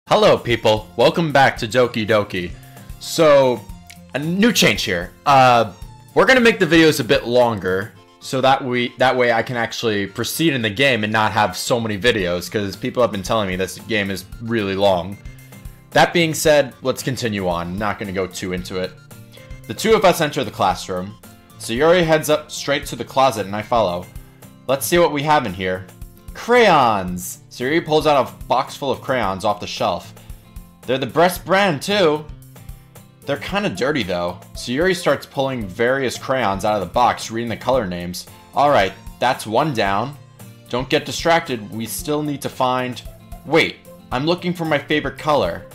Hello people, welcome back to Doki Doki. So, a new change here. We're gonna make the videos a bit longer, so that way I can actually proceed in the game and not have so many videos, because people have been telling me this game is really long. That being said, let's continue on. I'm not gonna go too into it. The two of us enter the classroom. Sayuri heads up straight to the closet and I follow. Let's see what we have in here. Crayons! Sayuri pulls out a box full of crayons off the shelf. They're the best brand too. They're kind of dirty though. Sayuri starts pulling various crayons out of the box, reading the color names. Alright, that's one down. Don't get distracted, we still need to find... Wait, I'm looking for my favorite color.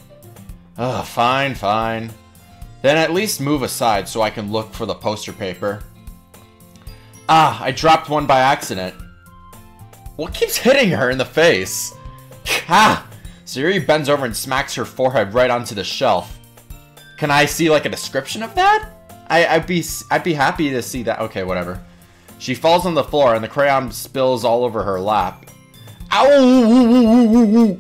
Ugh, fine. Then at least move aside so I can look for the poster paper. Ah, I dropped one by accident. What keeps hitting her in the face? Ha! Sayuri bends over and smacks her forehead right onto the shelf. Can I see like a description of that? I'd be happy to see that. Okay, whatever. She falls on the floor and the crayon spills all over her lap. Ow!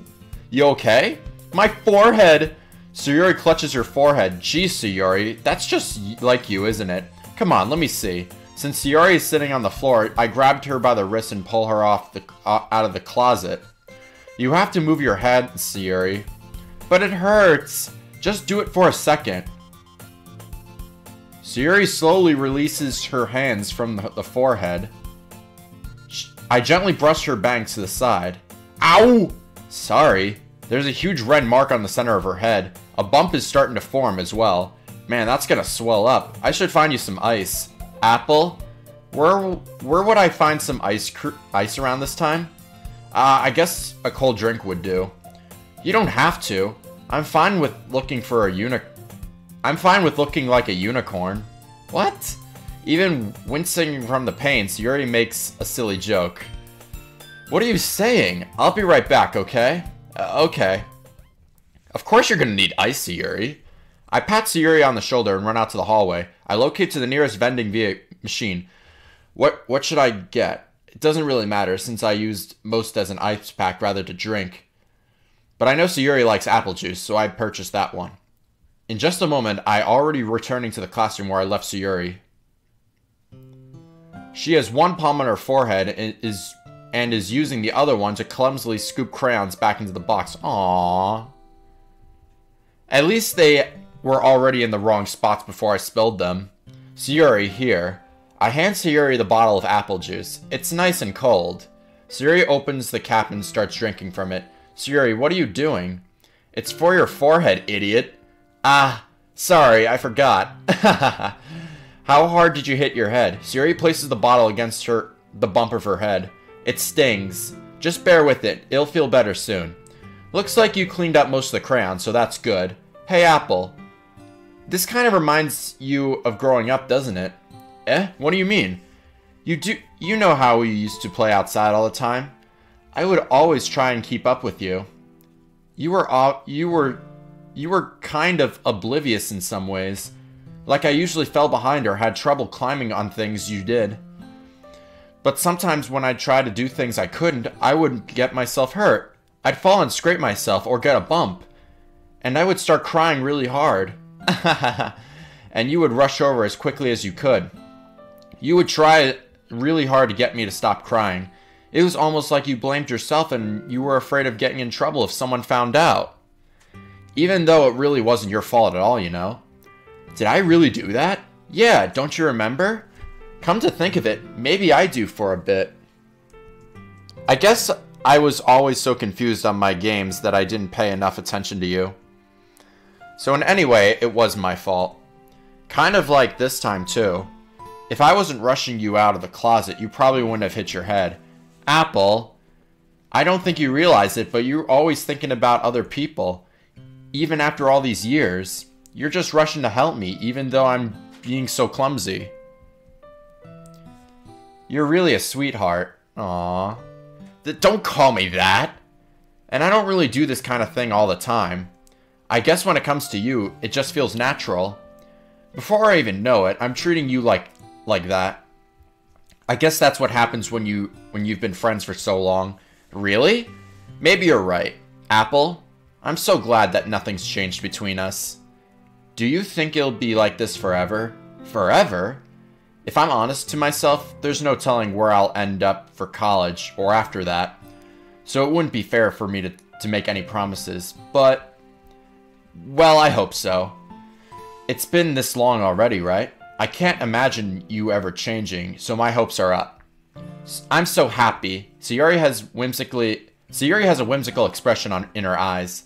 You okay? My forehead! Sayuri clutches her forehead. Geez, Sayuri, that's just like you, isn't it? Come on, let me see. Since Sayuri is sitting on the floor, I grabbed her by the wrist and pull her off out of the closet. You have to move your head, Sayuri. But it hurts. Just do it for a second. Sayuri slowly releases her hands from the forehead. I gently brush her bangs to the side. Ow! Sorry. There's a huge red mark on the center of her head. A bump is starting to form as well. Man, that's gonna swell up. I should find you some ice. Apple? Where would I find some ice around this time? I guess a cold drink would do. You don't have to. I'm fine with looking like a unicorn. What? Even wincing from the pain, Sayuri makes a silly joke. What are you saying? I'll be right back, okay? Okay. Of course you're gonna need ice, Sayuri. I pat Sayuri on the shoulder and run out to the hallway. I locate to the nearest vending machine. What should I get? It doesn't really matter since I used most as an ice pack rather to drink. But I know Sayuri likes apple juice, so I purchased that one. In just a moment, I already returning to the classroom where I left Sayuri. She has one palm on her forehead and is using the other one to clumsily scoop crayons back into the box. Aww. At least they were already in the wrong spots before I spilled them. Sayuri, here. I hand Sayuri the bottle of apple juice. It's nice and cold. Sayuri opens the cap and starts drinking from it. Sayuri, what are you doing? It's for your forehead, idiot. Ah, sorry, I forgot. How hard did you hit your head? Sayuri places the bottle against the bump of her head. It stings. Just bear with it. It'll feel better soon. Looks like you cleaned up most of the crayons, so that's good. Hey, Apple. This kind of reminds you of growing up, doesn't it? Eh? What do you mean? You know how we used to play outside all the time? I would always try and keep up with you. You were kind of oblivious in some ways. Like I usually fell behind or had trouble climbing on things you did. But sometimes when I'd try to do things I couldn't, I would get myself hurt. I'd fall and scrape myself or get a bump. And I would start crying really hard. And you would rush over as quickly as you could. You would try really hard to get me to stop crying. It was almost like you blamed yourself and you were afraid of getting in trouble if someone found out. Even though it really wasn't your fault at all, you know. Did I really do that? Yeah, don't you remember? Come to think of it, maybe I do for a bit. I guess I was always so confused on my games that I didn't pay enough attention to you. So in any way, it was my fault. Kind of like this time too. If I wasn't rushing you out of the closet, you probably wouldn't have hit your head. Apple, I don't think you realize it, but you're always thinking about other people. Even after all these years, you're just rushing to help me, even though I'm being so clumsy. You're really a sweetheart. Aww. Don't call me that! And I don't really do this kind of thing all the time. I guess when it comes to you, it just feels natural. Before I even know it, I'm treating you like that. I guess that's what happens when you've been friends for so long. Really? Maybe you're right. Apple, I'm so glad that nothing's changed between us. Do you think it'll be like this forever? Forever? If I'm honest to myself, there's no telling where I'll end up for college or after that. So it wouldn't be fair for me to make any promises, but... well, I hope so. It's been this long already, right? I can't imagine you ever changing, so my hopes are up. I'm so happy. Sayuri has a whimsical expression in her eyes.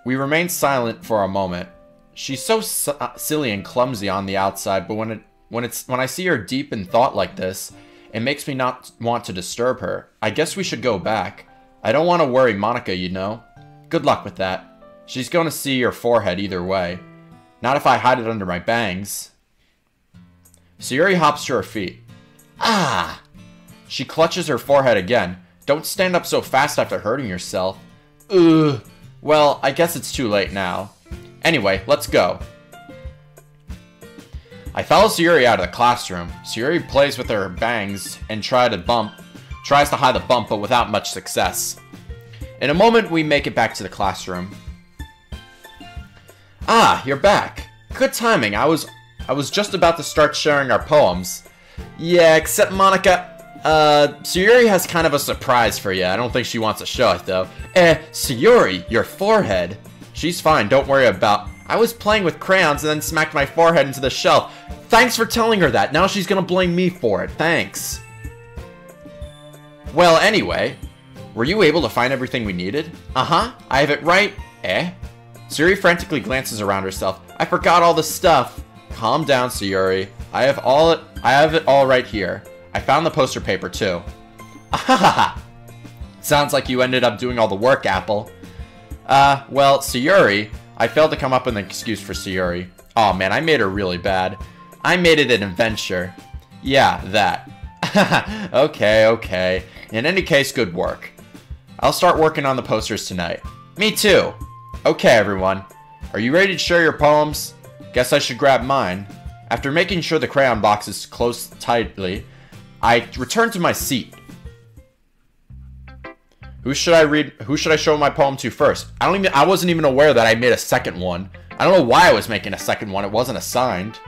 We remain silent for a moment. She's so silly and clumsy on the outside, but when I see her deep in thought like this, it makes me not want to disturb her. I guess we should go back. I don't want to worry Monica, you know. Good luck with that. She's going to see your forehead either way. Not if I hide it under my bangs. Sayuri hops to her feet. Ah! She clutches her forehead again. Don't stand up so fast after hurting yourself. Ugh. Well, I guess it's too late now. Anyway, let's go. I follow Sayuri out of the classroom. Sayuri plays with her bangs and tries to hide the bump, but without much success. In a moment, we make it back to the classroom. Ah, you're back. Good timing. I was just about to start sharing our poems. Yeah, except Monica, Sayuri has kind of a surprise for you. I don't think she wants to show it, though. Sayuri, your forehead. She's fine, don't worry about... I was playing with crayons and then smacked my forehead into the shelf. Thanks for telling her that. Now she's gonna blame me for it. Thanks. Well, anyway, were you able to find everything we needed? Uh-huh, I have it right. Sayuri frantically glances around herself. I forgot all the stuff. Calm down, Sayuri. I have it all right here. I found the poster paper, too. Ahaha! Sounds like you ended up doing all the work, Apple. Well, Sayuri... I failed to come up with an excuse for Sayuri. Oh man, I made her really bad. I made it an adventure. Yeah, that. Okay. In any case, good work. I'll start working on the posters tonight. Me too. Okay, everyone. Are you ready to share your poems? Guess I should grab mine. After making sure the crayon box is closed tightly, I return to my seat. Who should I show my poem to first? I wasn't even aware that I made a second one. I don't know why I was making a second one. It wasn't assigned.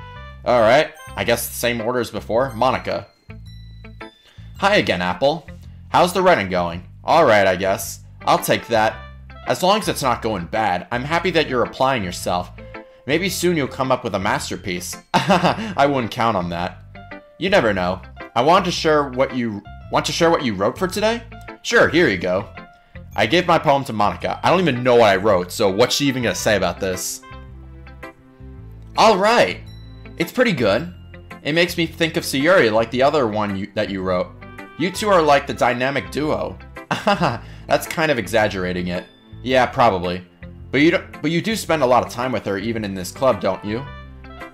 Alright. I guess the same order as before. Monica. Hi again, Apple. How's the writing going? Alright, I guess. I'll take that. As long as it's not going bad. I'm happy that you're applying yourself. Maybe soon you'll come up with a masterpiece. I wouldn't count on that. You never know. I want to share what you wrote for today? Sure, here you go. I gave my poem to Monica. I don't even know what I wrote, so what's she even gonna say about this? Alright. It's pretty good. It makes me think of Sayuri like the other one that you wrote. You two are like the dynamic duo. That's kind of exaggerating it. Yeah, probably. But you do spend a lot of time with her even in this club, don't you?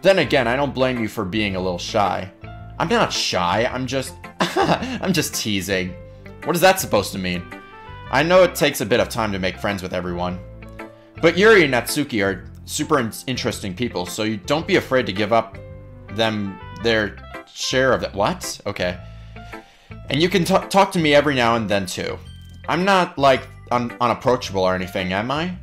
Then again, I don't blame you for being a little shy. I'm not shy, I'm just... I'm just teasing. What is that supposed to mean? I know it takes a bit of time to make friends with everyone. But Yuri and Natsuki are super interesting people, so you don't be afraid to give up them their share of it. What? Okay. And you can talk to me every now and then, too. I'm not, like, unapproachable or anything, am I?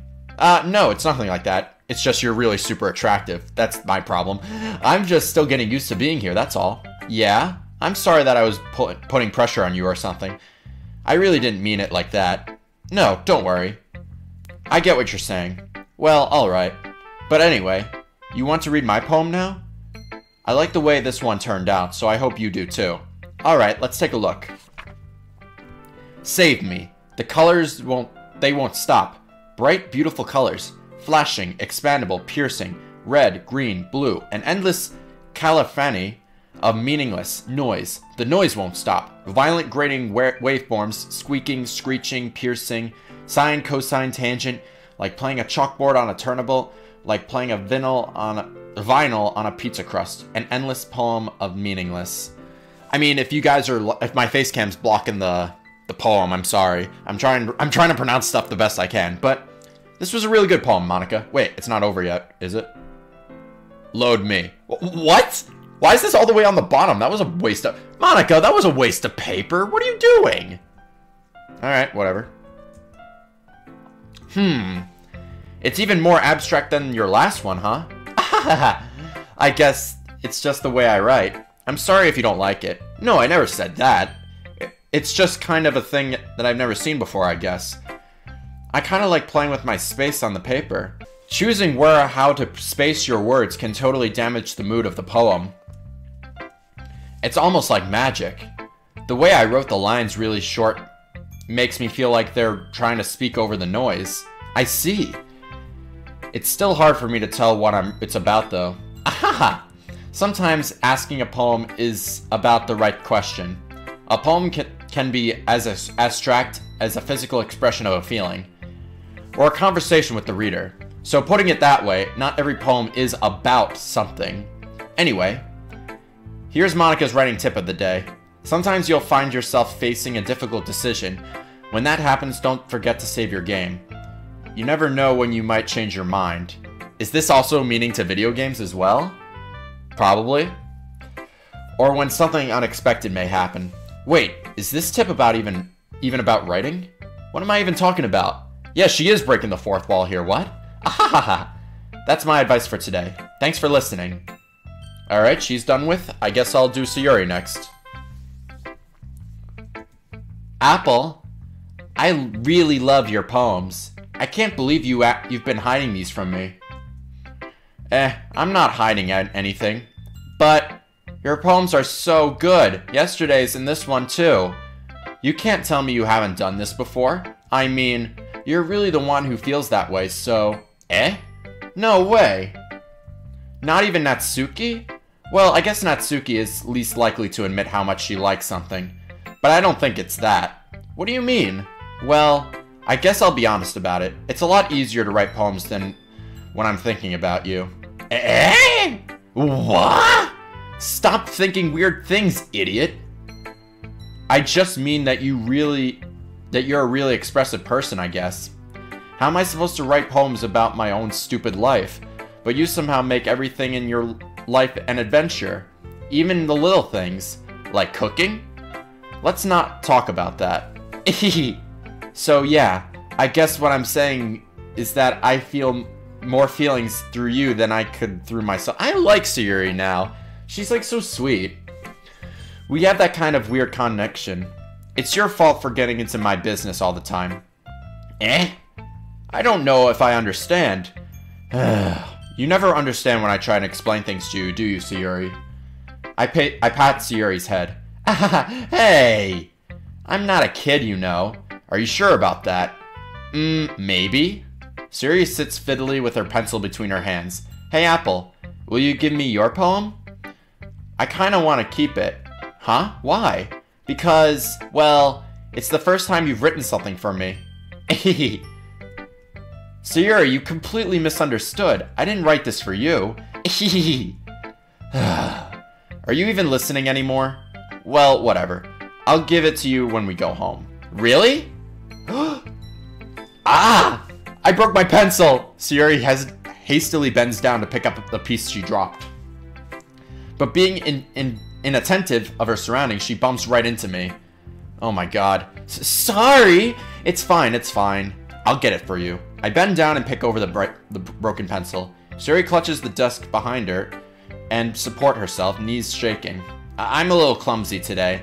No, it's nothing like that. It's just you're really super attractive. That's my problem. I'm just still getting used to being here, that's all. Yeah? I'm sorry that I was putting pressure on you or something. I really didn't mean it like that. No, don't worry. I get what you're saying. Well, alright. But anyway, you want to read my poem now? I like the way this one turned out, so I hope you do too. Alright, let's take a look. Save me. The colors won't stop. Bright, beautiful colors. Flashing, expandable, piercing. Red, green, blue. An endless cacophony of meaningless noise. The noise won't stop. Violent grating waveforms, squeaking, screeching, piercing, sine, cosine, tangent, like playing a chalkboard on a turntable, like playing a vinyl on a pizza crust. An endless poem of meaningless. I mean, if my face cam's blocking the poem, I'm sorry. I'm trying to pronounce stuff the best I can, but this was a really good poem, Monica. Wait, it's not over yet, is it? Load me. What? Why is this all the way on the bottom? That was a waste of... Monica, that was a waste of paper. What are you doing? Alright, whatever. It's even more abstract than your last one, huh? I guess it's just the way I write. I'm sorry if you don't like it. No, I never said that. It's just kind of a thing that I've never seen before, I guess. I kind of like playing with my space on the paper. Choosing where or how to space your words can totally damage the mood of the poem. It's almost like magic. The way I wrote the lines really short makes me feel like they're trying to speak over the noise. I see. It's still hard for me to tell what it's about, though. Ahaha! Sometimes asking a poem is about the right question. A poem can be as abstract as a physical expression of a feeling, or a conversation with the reader. So putting it that way, not every poem is about something. Anyway, here's Monica's writing tip of the day. Sometimes you'll find yourself facing a difficult decision. When that happens, don't forget to save your game. You never know when you might change your mind. Is this also meaning to video games as well? Probably. Or when something unexpected may happen. Wait, is this tip about even about writing? What am I even talking about? Yeah, she is breaking the fourth wall here, what? Ahahaha. That's my advice for today. Thanks for listening. Alright, she's done with. I guess I'll do Sayuri next. Apple, I really love your poems. I can't believe you've been hiding these from me. I'm not hiding anything. But your poems are so good. Yesterday's and this one too. You can't tell me you haven't done this before. I mean, you're really the one who feels that way, so... No way. Not even Natsuki? Well, I guess Natsuki is least likely to admit how much she likes something. But I don't think it's that. What do you mean? Well, I guess I'll be honest about it. It's a lot easier to write poems than when I'm thinking about you. What? Stop thinking weird things, idiot. I just mean that you're a really expressive person, I guess. How am I supposed to write poems about my own stupid life? But you somehow make everything in your life an adventure. Even the little things. Like cooking? Let's not talk about that. So yeah, I guess what I'm saying is that I feel more feelings through you than I could through myself. I like Sayuri now. She's like so sweet. We have that kind of weird connection. It's your fault for getting into my business all the time. I don't know if I understand. You never understand when I try to explain things to you, do you, Sayuri? I pat Sayuri's head. Hey! I'm not a kid, you know. Are you sure about that? Maybe? Sayuri sits fiddly with her pencil between her hands. Hey, Apple, will you give me your poem? I kinda want to keep it. Huh? Why? Because, well, it's the first time you've written something for me. Sayuri, you completely misunderstood. I didn't write this for you. Are you even listening anymore? Well, whatever. I'll give it to you when we go home. Really? Ah! I broke my pencil! Sayuri hastily bends down to pick up the piece she dropped. But being inattentive of her surroundings, she bumps right into me. Oh my god. Sorry! It's fine, it's fine. I'll get it for you. I bend down and pick over the broken pencil. Sayuri clutches the desk behind her and support herself, knees shaking. I'm a little clumsy today.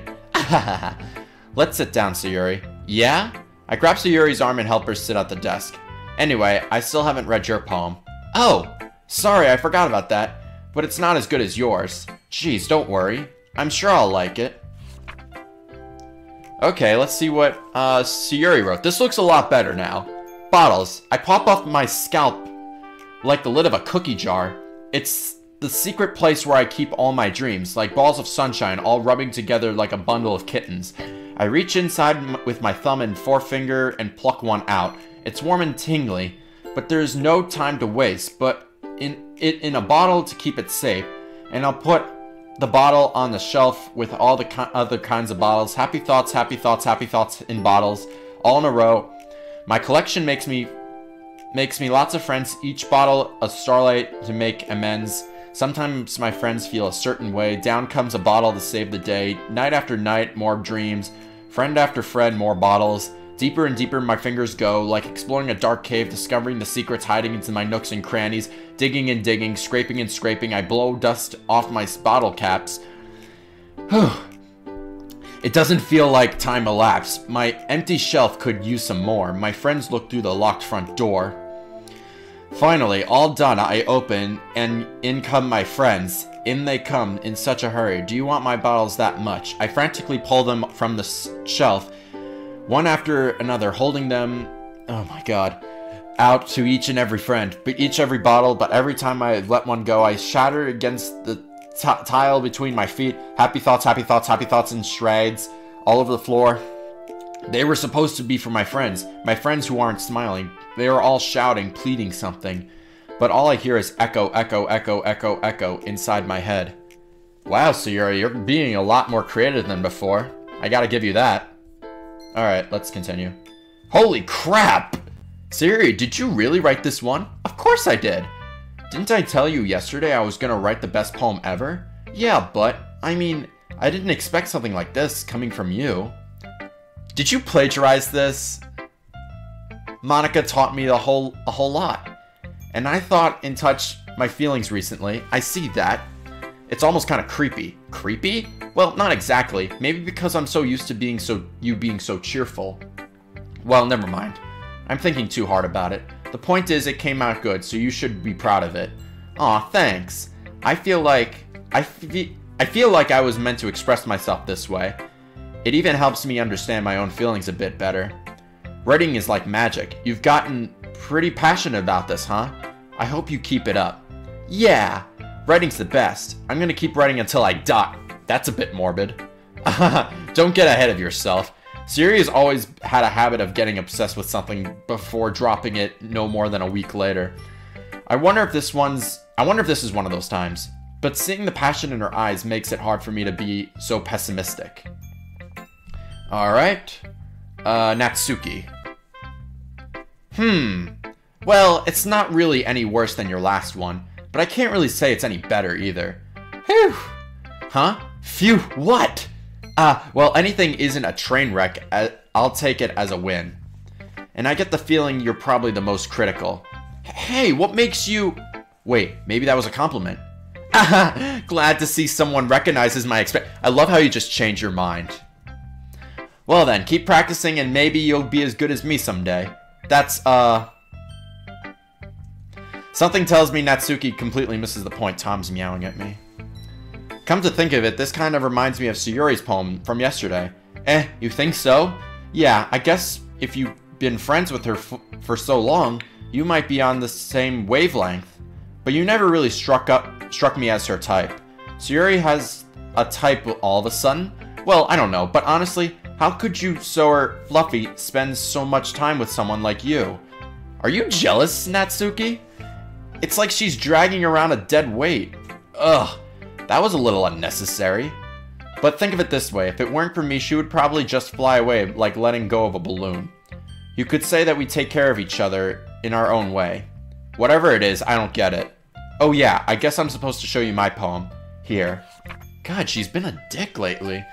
Let's sit down, Sayuri. Yeah? I grab Sayuri's arm and help her sit at the desk. Anyway, I still haven't read your poem. Oh! Sorry, I forgot about that. But it's not as good as yours. Jeez, don't worry. I'm sure I'll like it. Okay, let's see what Sayuri wrote. This looks a lot better now. Bottles. I pop off my scalp like the lid of a cookie jar. It's the secret place where I keep all my dreams, like balls of sunshine all rubbing together like a bundle of kittens. I reach inside with my thumb and forefinger and pluck one out. It's warm and tingly, but there's no time to waste. But in a bottle to keep it safe, and I'll put the bottle on the shelf with all the other kinds of bottles. Happy thoughts, happy thoughts, happy thoughts in bottles, all in a row. My collection makes me lots of friends, each bottle a starlight to make amends. Sometimes my friends feel a certain way. Down comes a bottle to save the day. Night after night, more dreams. Friend after friend, more bottles. Deeper and deeper my fingers go, like exploring a dark cave, discovering the secrets hiding into my nooks and crannies, digging and digging, scraping and scraping. I blow dust off my bottle caps. It doesn't feel like time elapsed. My empty shelf could use some more. My friends look through the locked front door. Finally, all done, I open, and in come my friends. In they come in such a hurry. Do you want my bottles that much? I frantically pull them from the shelf, one after another, holding them, oh my god, out to each and every friend, but every bottle, but every time I let one go, I shatter against the tile between my feet. Happy thoughts, happy thoughts, happy thoughts in shreds all over the floor. They were supposed to be for my friends who aren't smiling. They are all shouting, pleading something. But all I hear is echo, echo, echo, echo, echo inside my head. Wow, Sayuri, you're being a lot more creative than before. I gotta give you that. Alright, let's continue. Holy crap! Sayuri, did you really write this one? Of course I did. Didn't I tell you yesterday I was gonna write the best poem ever? Yeah, but, I mean, I didn't expect something like this coming from you. Did you plagiarize this? Monica taught me a whole lot. And I thought in touch my feelings recently. I see that. It's almost kind of creepy. Creepy? Well, not exactly. Maybe because I'm so used to you being so cheerful. Well, never mind. I'm thinking too hard about it. The point is, it came out good, so you should be proud of it. Aw, thanks. I feel like I was meant to express myself this way. It even helps me understand my own feelings a bit better. Writing is like magic. You've gotten pretty passionate about this, huh? I hope you keep it up. Yeah, writing's the best. I'm gonna keep writing until I die. That's a bit morbid. Don't get ahead of yourself. Sayuri has always had a habit of getting obsessed with something before dropping it no more than a week later. I wonder if this is one of those times. But seeing the passion in her eyes makes it hard for me to be so pessimistic. Alright. Natsuki. Well, it's not really any worse than your last one, but I can't really say it's any better either. Phew. Huh? Phew, what? Well, anything isn't a train wreck, I'll take it as a win. And I get the feeling you're probably the most critical. Hey, what makes you... Wait, maybe that was a compliment. Glad to see someone recognizes my I love how you just change your mind. Well then, keep practicing and maybe you'll be as good as me someday. That's, Something tells me Natsuki completely misses the point. Tom's meowing at me. Come to think of it, this kind of reminds me of Sayuri's poem from yesterday. You think so? Yeah, I guess if you've been friends with her for so long, you might be on the same wavelength. But you never really struck me as her type. Sayuri has a type all of a sudden? Well, I don't know, but honestly, how could you, so fluffy, spend so much time with someone like you? Are you jealous, Natsuki? It's like she's dragging around a dead weight. Ugh, that was a little unnecessary. But think of it this way, if it weren't for me, she would probably just fly away like letting go of a balloon. You could say that we take care of each other in our own way. Whatever it is, I don't get it. Oh yeah, I guess I'm supposed to show you my poem. Here. God, she's been a dick lately.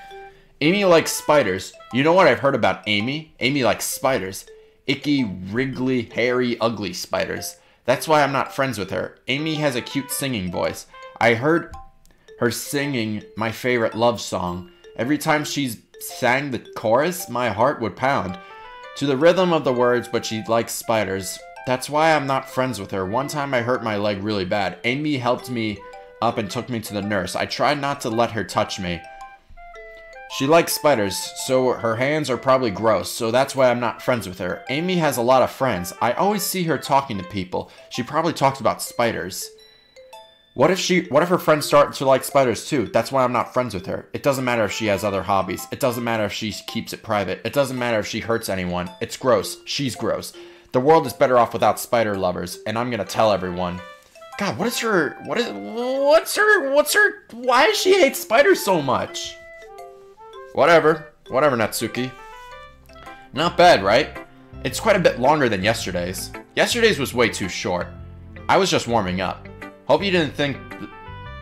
Amy likes spiders. You know what I've heard about Amy? Amy likes spiders. Icky, wriggly, hairy, ugly spiders. That's why I'm not friends with her. Amy has a cute singing voice. I heard her singing my favorite love song. Every time she sang the chorus, my heart would pound to the rhythm of the words, but she likes spiders. That's why I'm not friends with her. One time I hurt my leg really bad. Amy helped me up and took me to the nurse. I tried not to let her touch me. She likes spiders, so her hands are probably gross, so that's why I'm not friends with her. Amy has a lot of friends. I always see her talking to people. She probably talks about spiders. What if her friends start to like spiders too? That's why I'm not friends with her. It doesn't matter if she has other hobbies. It doesn't matter if she keeps it private. It doesn't matter if she hurts anyone. It's gross. She's gross. The world is better off without spider lovers, and I'm gonna tell everyone. God, what's her, why does she hate spiders so much? Whatever, Natsuki. Not bad, right? It's quite a bit longer than yesterday's. Yesterday's was way too short. I was just warming up. Hope you didn't think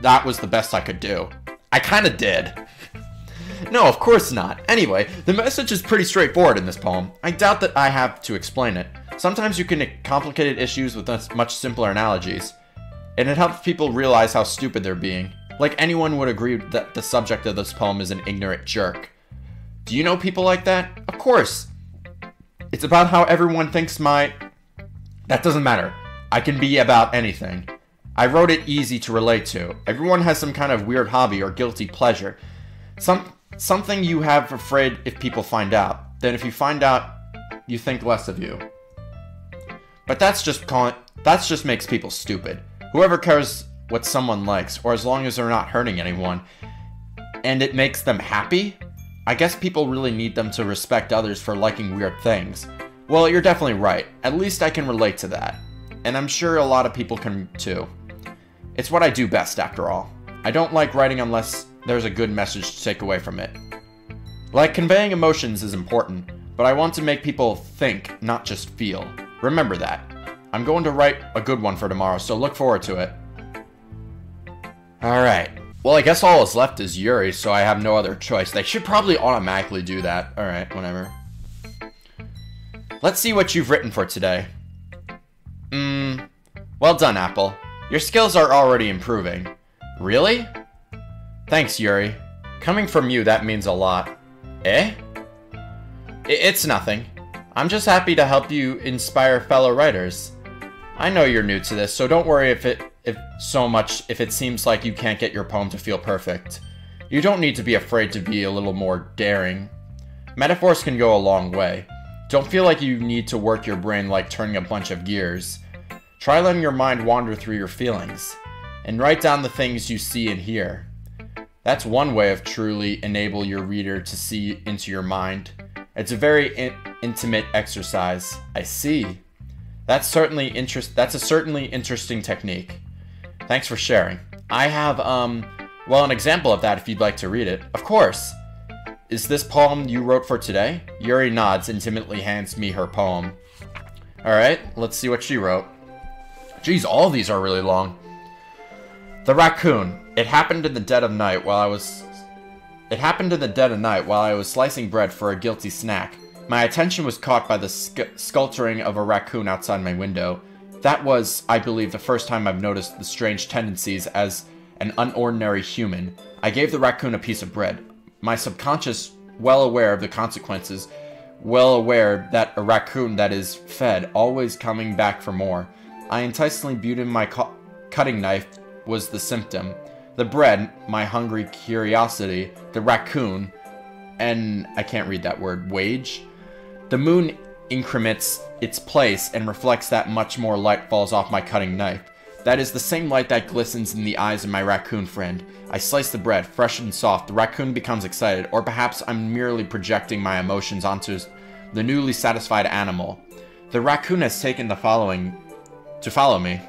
that was the best I could do. I kinda did. No, of course not. Anyway, the message is pretty straightforward in this poem. I doubt that I have to explain it. Sometimes you can complicate issues with much simpler analogies, and it helps people realize how stupid they're being. Like anyone would agree that the subject of this poem is an ignorant jerk. Do you know people like that? Of course. It's about how everyone thinks That doesn't matter. I can be about anything. I wrote it easy to relate to. Everyone has some kind of weird hobby or guilty pleasure. Something you have afraid if people find out. Then if you find out, you think less of you. But that just makes people stupid. Whoever cares what someone likes, or as long as they're not hurting anyone, and it makes them happy? I guess people really need them to respect others for liking weird things. Well, you're definitely right. At least I can relate to that. And I'm sure a lot of people can too. It's what I do best, after all. I don't like writing unless there's a good message to take away from it. Like, conveying emotions is important, but I want to make people think, not just feel. Remember that. I'm going to write a good one for tomorrow, so look forward to it. Alright. Well, I guess all that's left is Yuri, so I have no other choice. They should probably automatically do that. Alright, whatever. Let's see what you've written for today. Well done, Apple. Your skills are already improving. Really? Thanks, Yuri. Coming from you, that means a lot. Eh? It's nothing. I'm just happy to help you inspire fellow writers. I know you're new to this, so don't worry if it seems like you can't get your poem to feel perfect. You don't need to be afraid to be a little more daring. Metaphors can go a long way. Don't feel like you need to work your brain like turning a bunch of gears. Try letting your mind wander through your feelings, and write down the things you see and hear. That's one way of truly enable your reader to see into your mind. It's a very intimate exercise. I see. That's a certainly interesting technique. Thanks for sharing. I have, well, an example of that if you'd like to read it. Of course. Is this poem you wrote for today? Yuri nods and timidly hands me her poem. Alright, let's see what she wrote. Geez, all of these are really long. The Raccoon. It happened in the dead of night while I was slicing bread for a guilty snack. My attention was caught by the sculpturing of a raccoon outside my window. That was, I believe, the first time I've noticed the strange tendencies as an unordinary human. I gave the raccoon a piece of bread. My subconscious, well aware of the consequences, well aware that a raccoon that is fed, always coming back for more. I enticingly viewed in my cutting knife was the symptom. The bread, my hungry curiosity, the raccoon, and I can't read that word, wage. The moon increments its place and reflects that much more light falls off my cutting knife. That is the same light that glistens in the eyes of my raccoon friend. I slice the bread, fresh and soft. The raccoon becomes excited, or perhaps I'm merely projecting my emotions onto the newly satisfied animal. The raccoon has taken to follow me.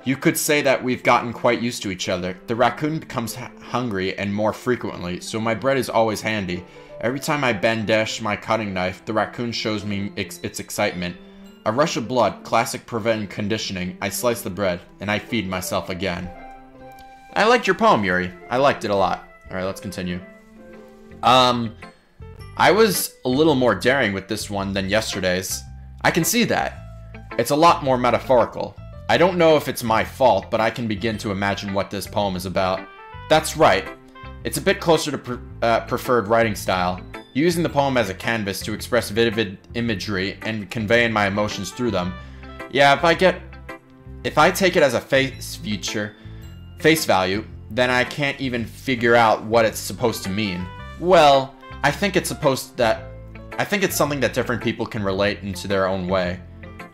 You could say that we've gotten quite used to each other. The raccoon becomes hungry and more frequently, so my bread is always handy. Every time I dash my cutting knife, the raccoon shows me its excitement. A rush of blood, classic prevent conditioning. I slice the bread, and I feed myself again. I liked your poem, Yuri. I liked it a lot. Alright, let's continue. I was a little more daring with this one than yesterday's. I can see that. It's a lot more metaphorical. I don't know if it's my fault, but I can begin to imagine what this poem is about. That's right. It's a bit closer to preferred writing style, using the poem as a canvas to express vivid imagery and conveying my emotions through them. Yeah, if I take it as a face value, then I can't even figure out what it's supposed to mean. Well, I think it's something that different people can relate into their own way.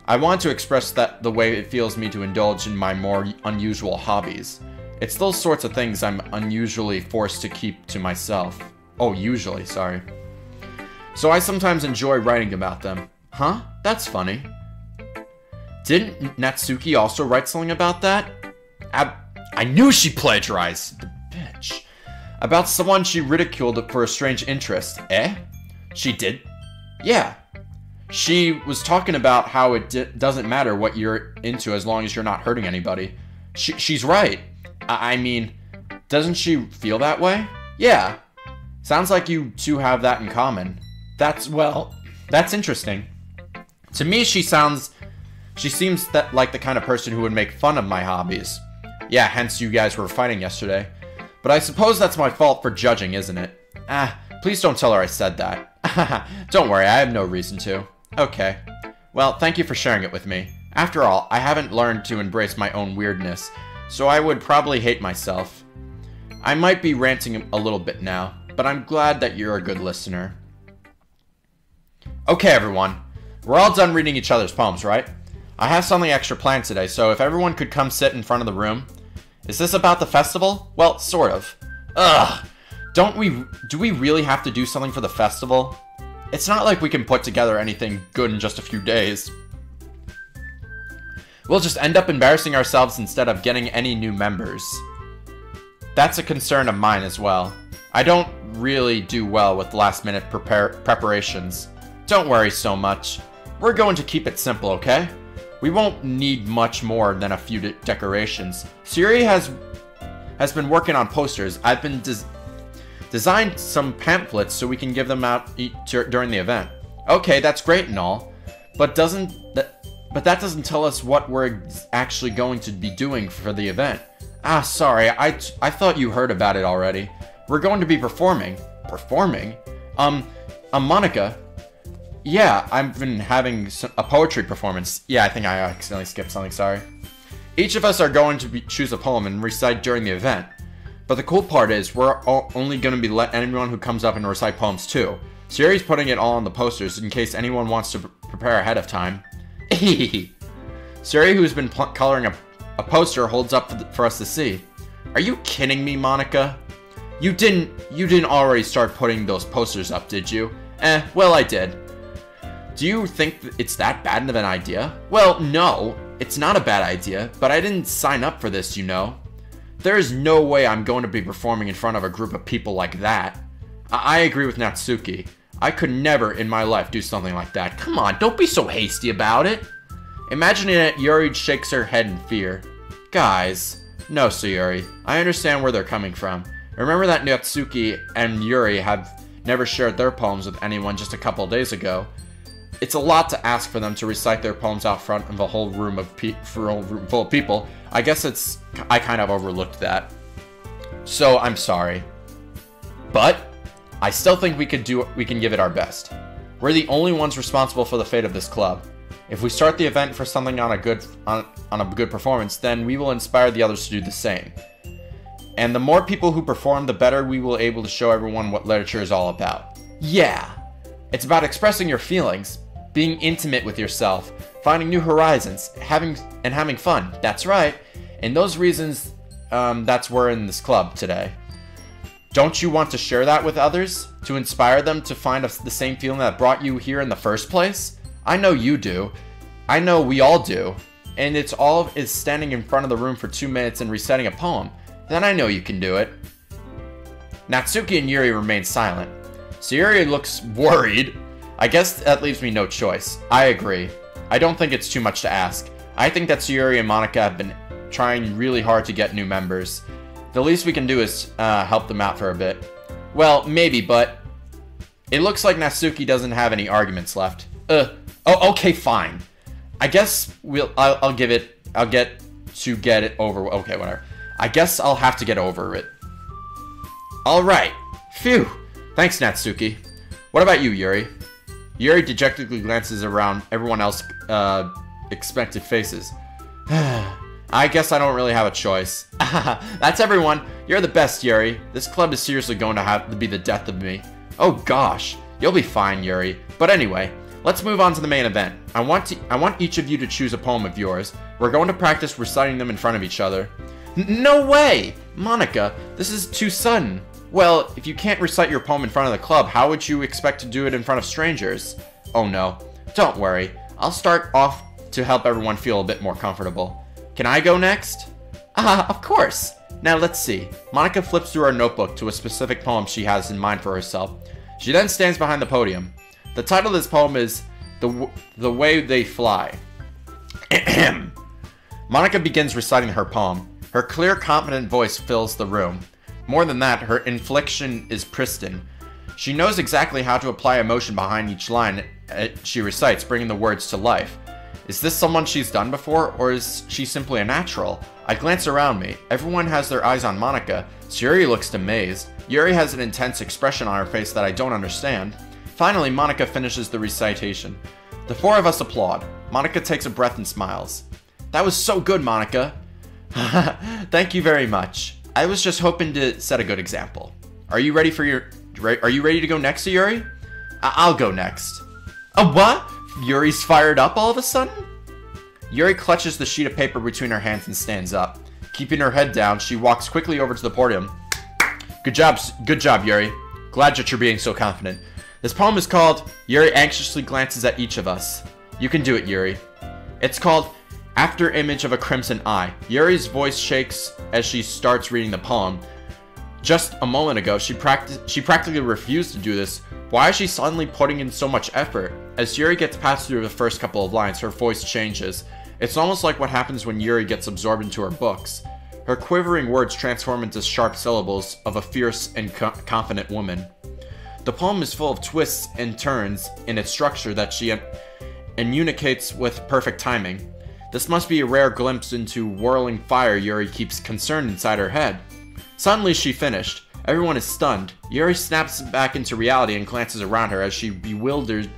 I want to express that the way it feels me to indulge in my more unusual hobbies. It's those sorts of things I'm unusually forced to keep to myself. Oh, usually, sorry. So I sometimes enjoy writing about them. Huh? That's funny. Didn't Natsuki also write something about that? I knew she plagiarized, the bitch. About someone she ridiculed for a strange interest. Eh? She did? Yeah. She was talking about how it doesn't matter what you're into as long as you're not hurting anybody. She's right. I mean, doesn't she feel that way? Yeah. Sounds like you two have that in common. That's interesting. To me, she seems like the kind of person who would make fun of my hobbies. Yeah, hence you guys were fighting yesterday. But I suppose that's my fault for judging, isn't it? Please don't tell her I said that. Don't worry, I have no reason to. Okay. Well, thank you for sharing it with me. After all, I haven't learned to embrace my own weirdness, so I would probably hate myself. I might be ranting a little bit now, but I'm glad that you're a good listener. Okay, everyone. We're all done reading each other's poems, right? I have something extra planned today, so if everyone could come sit in front of the room. Is this about the festival? Well, sort of. Ugh. Do we really have to do something for the festival? It's not like we can put together anything good in just a few days. We'll just end up embarrassing ourselves instead of getting any new members. That's a concern of mine as well. I don't really do well with last-minute preparations. Don't worry so much. We're going to keep it simple, okay? We won't need much more than a few decorations. Siri has been working on posters. I've been designed some pamphlets so we can give them out during the event. Okay, that's great and all, but that doesn't tell us what we're actually going to be doing for the event. Sorry, I thought you heard about it already. We're going to be performing. Performing? Monica. Yeah, I've been having a poetry performance. Yeah, I think I accidentally skipped something, sorry. Each of us are going to choose a poem and recite during the event. But the cool part is, we're only going to be letting anyone who comes up and recite poems too. Siri's putting it all on the posters in case anyone wants to prepare ahead of time. Siri, who's been coloring a poster, holds up for us to see. Are you kidding me, Monica? You didn't already start putting those posters up, did you? Well, I did. Do you think it's that bad of an idea? Well, no, it's not a bad idea, but I didn't sign up for this, you know. There is no way I'm going to be performing in front of a group of people like that. I agree with Natsuki. I could never in my life do something like that. Come on, don't be so hasty about it. Imagining it, Yuri shakes her head in fear. Guys, no, Sayuri. I understand where they're coming from. Remember that Natsuki and Yuri have never shared their poems with anyone just a couple of days ago. It's a lot to ask for them to recite their poems out front of a whole room full of people. I guess I kind of overlooked that. So I'm sorry. But I still think we can give it our best. We're the only ones responsible for the fate of this club. If we start the event for something on a good performance, then we will inspire the others to do the same. And the more people who perform, the better we will be able to show everyone what literature is all about. Yeah! It's about expressing your feelings, being intimate with yourself, finding new horizons, having fun. That's right. And those reasons, that's we're in this club today. Don't you want to share that with others? To inspire them to find the same feeling that brought you here in the first place? I know you do. I know we all do. And it's all is standing in front of the room for 2 minutes and reciting a poem. Then I know you can do it. Natsuki and Yuri remain silent. Sayuri looks worried. I guess that leaves me no choice. I agree. I don't think it's too much to ask. I think that Sayuri and Monica have been trying really hard to get new members. The least we can do is help them out for a bit. Well, maybe, but it looks like Natsuki doesn't have any arguments left. Oh, okay, fine. I guess I'll get it over. Okay, whatever. I guess I'll have to get over it. All right. Phew. Thanks, Natsuki. What about you, Yuri? Yuri dejectedly glances around everyone else's expected faces. I guess I don't really have a choice. That's everyone. You're the best, Yuri. This club is seriously going to have to be the death of me. Oh gosh. You'll be fine, Yuri. But anyway, let's move on to the main event. I want each of you to choose a poem of yours. We're going to practice reciting them in front of each other. No way! Monica, this is too sudden. Well, if you can't recite your poem in front of the club, how would you expect to do it in front of strangers? Oh no. Don't worry. I'll start off to help everyone feel a bit more comfortable. Can I go next? Of course. Now let's see. Monica flips through her notebook to a specific poem she has in mind for herself. She then stands behind the podium. The title of this poem is The Way They Fly. Monica begins reciting her poem. Her clear, confident voice fills the room. More than that, her inflection is pristine. She knows exactly how to apply emotion behind each line she recites, bringing the words to life. Is this someone she's done before, or is she simply a natural? I glance around me. Everyone has their eyes on Monika. Sayuri looks amazed. Yuri has an intense expression on her face that I don't understand. Finally, Monika finishes the recitation. The four of us applaud. Monika takes a breath and smiles. That was so good, Monika. Thank you very much. I was just hoping to set a good example. Are you ready to go next, Yuri? I'll go next. What? Yuri's fired up all of a sudden? Yuri clutches the sheet of paper between her hands and stands up. Keeping her head down, she walks quickly over to the podium. Good job, Yuri. Glad that you're being so confident. This poem is called Yuri Anxiously Glances at Each of Us. You can do it, Yuri. It's called After Image of a Crimson Eye. Yuri's voice shakes as she starts reading the poem. Just a moment ago, she practically refused to do this. Why is she suddenly putting in so much effort? As Yuri gets past through the first couple of lines, her voice changes. It's almost like what happens when Yuri gets absorbed into her books. Her quivering words transform into sharp syllables of a fierce and confident woman. The poem is full of twists and turns in its structure that she communicates with perfect timing. This must be a rare glimpse into whirling fire Yuri keeps concerned inside her head. Suddenly she finished. Everyone is stunned. Yuri snaps back into reality and glances around her as she bewilders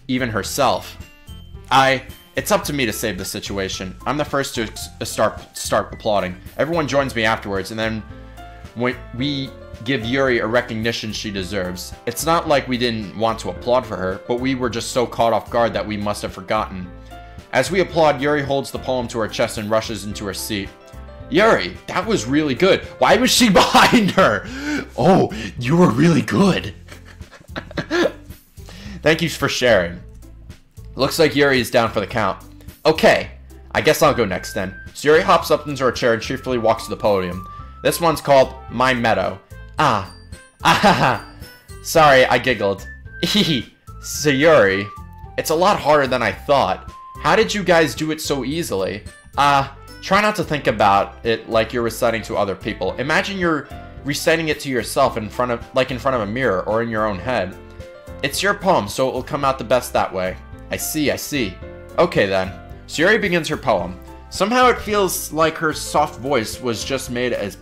even herself. It's up to me to save the situation. I'm the first to start applauding. Everyone joins me afterwards, and then we give Yuri a recognition she deserves. It's not like we didn't want to applaud for her, but we were just so caught off guard that we must have forgotten. As we applaud, Yuri holds the poem to her chest and rushes into her seat. Yuri, that was really good. Why was she behind her? Oh, you were really good. Thank you for sharing. Looks like Yuri is down for the count. Okay, I guess I'll go next then. So Yuri hops up into her chair and cheerfully walks to the podium. This one's called My Meadow. Sorry, I giggled. So Yuri, it's a lot harder than I thought. How did you guys do it so easily? Try not to think about it like you're reciting to other people. Imagine you're reciting it to yourself in front of a mirror or in your own head. It's your poem, so it will come out the best that way. I see. Okay then. Sayuri begins her poem. Somehow it feels like her soft voice was just made as a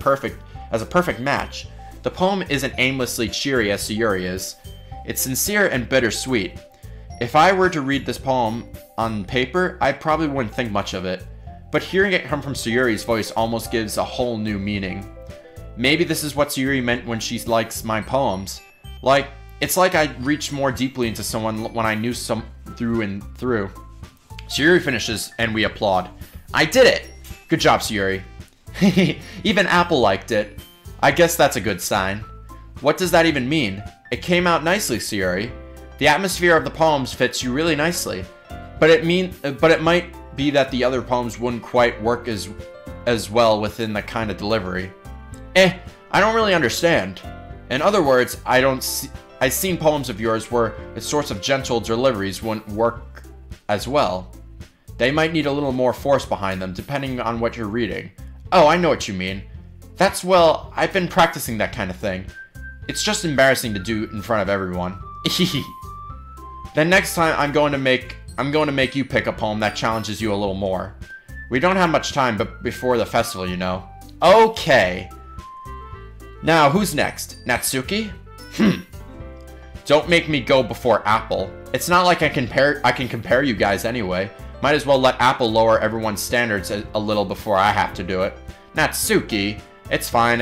perfect match. The poem isn't aimlessly cheery as Sayuri is. It's sincere and bittersweet. If I were to read this poem on paper, I probably wouldn't think much of it. But hearing it come from Sayuri's voice almost gives a whole new meaning. Maybe this is what Sayuri meant when she likes my poems. It's like I reached more deeply into someone when I knew some through and through. Sayuri finishes, and we applaud. I did it! Good job, Sayuri. Even Apple liked it. I guess that's a good sign. What does that even mean? It came out nicely, Sayuri. The atmosphere of the poems fits you really nicely. But it might be that the other poems wouldn't quite work as well within the kind of delivery. I don't really understand. In other words, I've seen poems of yours where the sorts of gentle deliveries wouldn't work as well. They might need a little more force behind them, depending on what you're reading. Oh, I know what you mean. I've been practicing that kind of thing. It's just embarrassing to do in front of everyone. Then next time I'm going to make you pick a poem that challenges you a little more. We don't have much time but before the festival, you know. Okay. Now, who's next? Natsuki? Don't make me go before Apple. It's not like I can compare you guys anyway. Might as well let Apple lower everyone's standards a little before I have to do it. Natsuki, it's fine.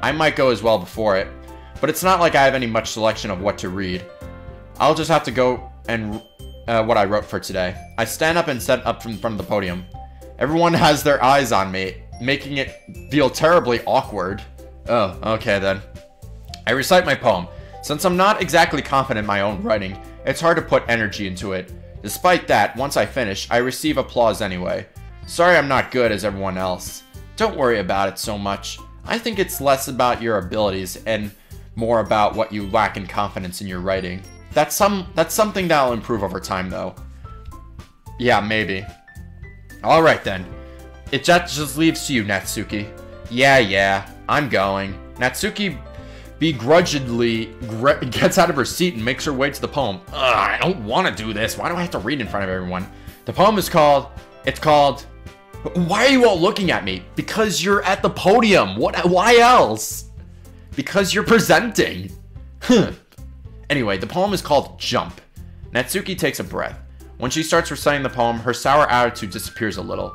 I might go as well before it. But it's not like I have any much selection of what to read. I'll just have to go and what I wrote for today. I stand up and set up in front of the podium. Everyone has their eyes on me, making it feel terribly awkward. Oh, okay then. I recite my poem. Since I'm not exactly confident in my own writing, it's hard to put energy into it. Despite that, once I finish, I receive applause anyway. Sorry I'm not good as everyone else. Don't worry about it so much. I think it's less about your abilities and more about what you lack in confidence in your writing. That's something that'll improve over time though. Yeah, maybe. Alright then. It just leaves to you, Natsuki. Yeah, I'm going. Natsuki begrudgingly gets out of her seat and makes her way to the poem. Ugh, I don't want to do this. Why do I have to read in front of everyone? The poem is called... It's called... Why are you all looking at me? Because you're at the podium. Why else? Because you're presenting. Anyway, the poem is called Jump. Natsuki takes a breath. When she starts reciting the poem, her sour attitude disappears a little.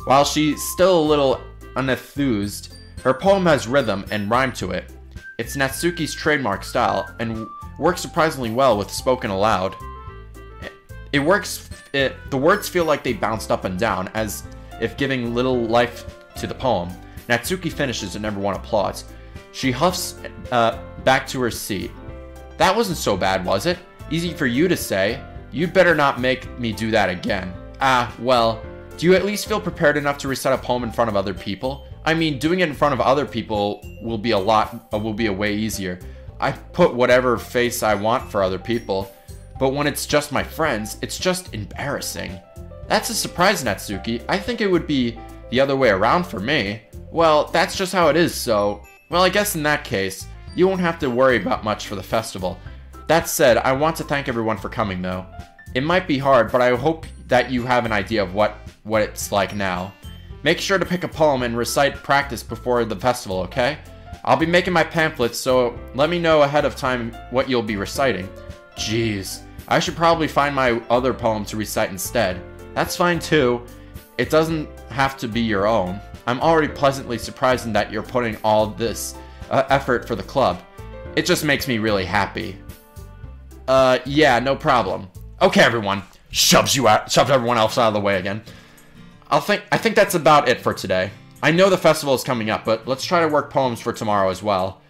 While she's still a little unenthused, her poem has rhythm and rhyme to it. It's Natsuki's trademark style and works surprisingly well with spoken aloud. The words feel like they bounced up and down, as if giving little life to the poem. Natsuki finishes and everyone applauds. She huffs back to her seat. That wasn't so bad, was it? Easy for you to say. You'd better not make me do that again. Well, do you at least feel prepared enough to recite a poem in front of other people? I mean, doing it in front of other people will be a way easier. I put whatever face I want for other people, but when it's just my friends, it's just embarrassing. That's a surprise, Natsuki. I think it would be the other way around for me. Well, that's just how it is, so... Well, I guess in that case, you won't have to worry about much for the festival. That said, I want to thank everyone for coming, though. It might be hard, but I hope that you have an idea of what it's like now. Make sure to pick a poem and recite practice before the festival, okay? I'll be making my pamphlets, so let me know ahead of time what you'll be reciting. Jeez, I should probably find my other poem to recite instead. That's fine too. It doesn't have to be your own. I'm already pleasantly surprised in that you're putting all this effort for the club. It just makes me really happy. Yeah, no problem. Okay, everyone. Shoves everyone else out of the way again. I think that's about it for today. I know the festival is coming up, but let's try to work poems for tomorrow as well.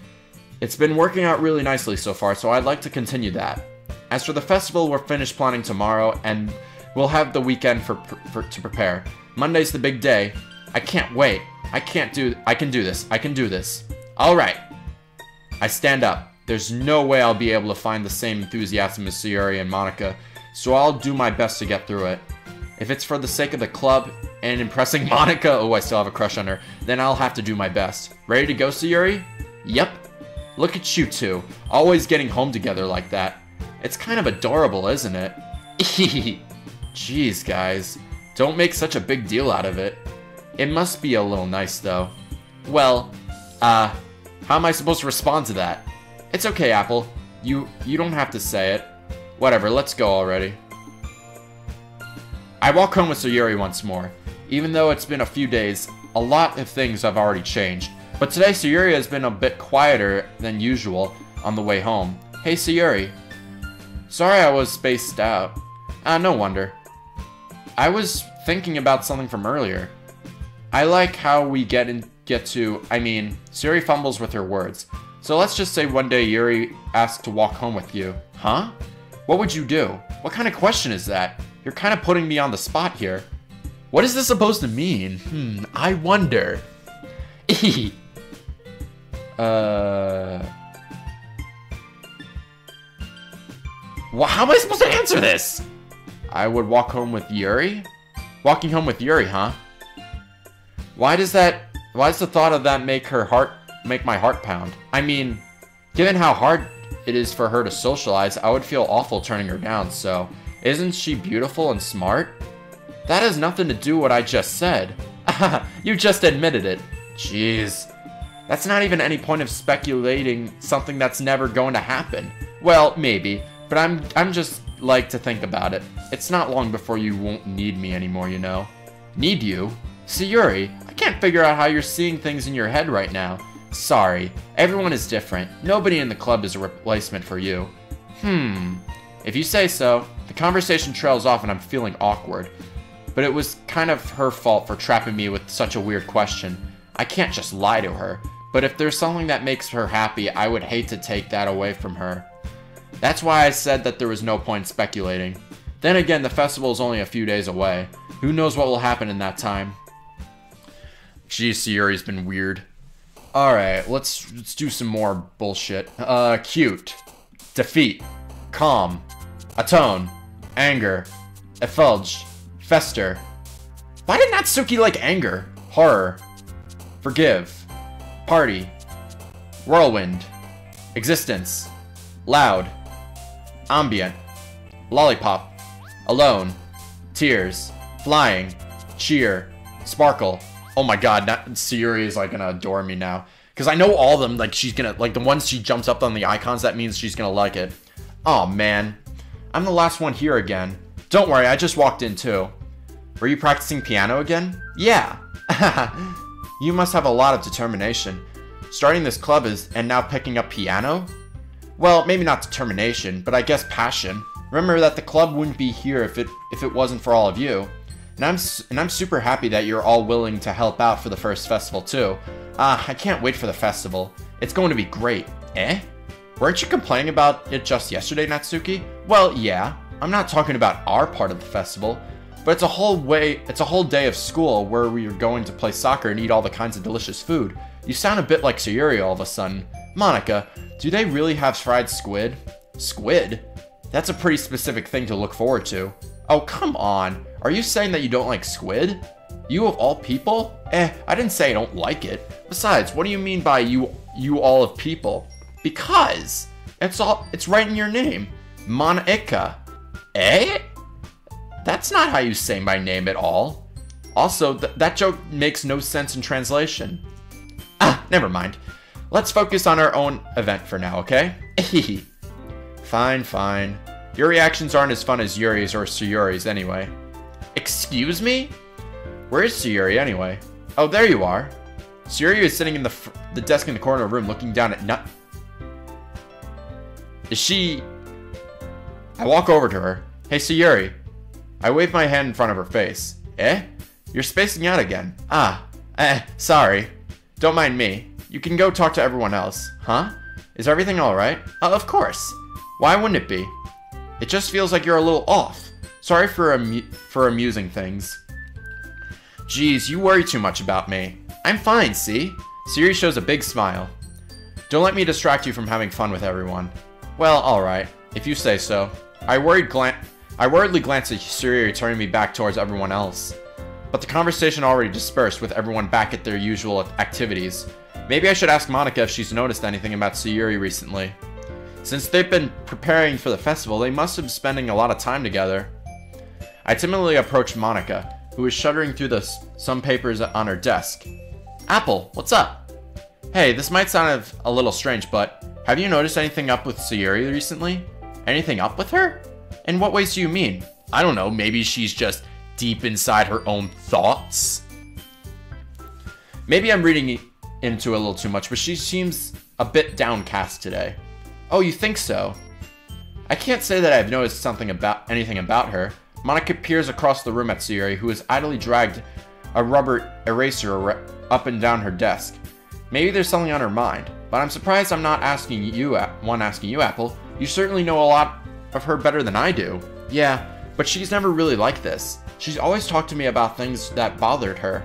It's been working out really nicely so far, so I'd like to continue that. As for the festival, we're finished planning tomorrow, and we'll have the weekend to prepare. Monday's the big day. I can't wait. I can do this. Alright. I stand up. There's no way I'll be able to find the same enthusiasm as Sayuri and Monica, so I'll do my best to get through it. If it's for the sake of the club and impressing Monica, oh, I still have a crush on her, then I'll have to do my best. Ready to go, Sayuri? Yep. Look at you two, always getting home together like that. It's kind of adorable, isn't it? Jeez, guys. Don't make such a big deal out of it. It must be a little nice, though. Well, how am I supposed to respond to that? It's okay, Apple. You don't have to say it. Whatever, let's go already. I walk home with Sayuri once more. Even though it's been a few days, a lot of things have already changed. But today, Sayuri has been a bit quieter than usual on the way home. Hey, Sayuri. Sorry I was spaced out. No wonder. I was thinking about something from earlier. I like how we get to... I mean, Sayuri fumbles with her words. So let's just say one day Yuri asked to walk home with you. Huh? What would you do? What kind of question is that? You're kind of putting me on the spot here. What is this supposed to mean? I wonder. Well, how am I supposed to answer this? I would walk home with Yuri? Walking home with Yuri, huh? Why does the thought of that make my heart pound? I mean, given how hard it is for her to socialize, I would feel awful turning her down, so... Isn't she beautiful and smart? That has nothing to do with what I just said. You just admitted it. Jeez. That's not even any point of speculating something that's never going to happen. Well, maybe, but I'm just like to think about it. It's not long before you won't need me anymore, you know. Need you? Sayuri, I can't figure out how you're seeing things in your head right now. Sorry, everyone is different. Nobody in the club is a replacement for you. If you say so. The conversation trails off and I'm feeling awkward. But it was kind of her fault for trapping me with such a weird question. I can't just lie to her. But if there's something that makes her happy, I would hate to take that away from her. That's why I said that there was no point speculating. Then again, the festival is only a few days away. Who knows what will happen in that time? Geez, Sayuri's been weird. Alright, let's do some more bullshit. Cute. Defeat. Calm. Atone. Anger. Effulge. Fester. Why did Natsuki like anger? Horror. Forgive. Party. Whirlwind. Existence. Loud. Ambient. Lollipop. Alone. Tears. Flying. Cheer. Sparkle. Oh my god, Sayuri is like gonna adore me now. Because I know all of them, like she's gonna, like the ones she jumps up on the icons, that means she's gonna like it. Oh man. I'm the last one here again. Don't worry, I just walked in too. Were you practicing piano again? Yeah. You must have a lot of determination. Starting this club and now picking up piano? Well, maybe not determination, but I guess passion. Remember that the club wouldn't be here if it wasn't for all of you. And I'm super happy that you're all willing to help out for the first festival too. I can't wait for the festival. It's going to be great. Eh? Weren't you complaining about it just yesterday, Natsuki? Well, yeah. I'm not talking about our part of the festival, but it's a whole day of school where we are going to play soccer and eat all the kinds of delicious food. You sound a bit like Sayuri all of a sudden. Monica, do they really have fried squid? Squid? That's a pretty specific thing to look forward to. Oh, come on. Are you saying that you don't like squid? You of all people? I didn't say I don't like it. Besides, what do you mean by you all of people? Because it's right in your name. Monica. Eh? That's not how you say my name at all. Also, that joke makes no sense in translation. Never mind. Let's focus on our own event for now, okay? Fine, fine. Your reactions aren't as fun as Yuri's or Sayuri's anyway. Excuse me? Where is Sayuri anyway? Oh, there you are. Sayuri is sitting in the desk in the corner of the room looking down at Is she... I walk over to her. Hey, Sayuri. I wave my hand in front of her face. Eh? You're spacing out again. Sorry. Don't mind me. You can go talk to everyone else. Huh? Is everything alright? Of course. Why wouldn't it be? It just feels like you're a little off. Sorry for amusing things. Geez, you worry too much about me. I'm fine, see? Sayuri shows a big smile. Don't let me distract you from having fun with everyone. Well, alright. If you say so. I worriedly glanced at Sayuri, turning me back towards everyone else. But the conversation already dispersed with everyone back at their usual activities. Maybe I should ask Monica if she's noticed anything about Sayuri recently. Since they've been preparing for the festival, they must have been spending a lot of time together. I timidly approached Monica, who was shuddering through some papers on her desk. Apple, what's up? Hey, this might sound a little strange, but have you noticed anything up with Sayuri recently? Anything up with her? In what ways do you mean? I don't know, maybe she's just deep inside her own thoughts? Maybe I'm reading into it a little too much, but she seems a bit downcast today. Oh, you think so? I can't say that I've noticed anything about her. Monica peers across the room at Sayuri, who has idly dragged a rubber eraser up and down her desk. Maybe there's something on her mind, but I'm surprised I'm not asking you, Apple. You certainly know a lot of her better than I do. Yeah, but she's never really like this. She's always talked to me about things that bothered her.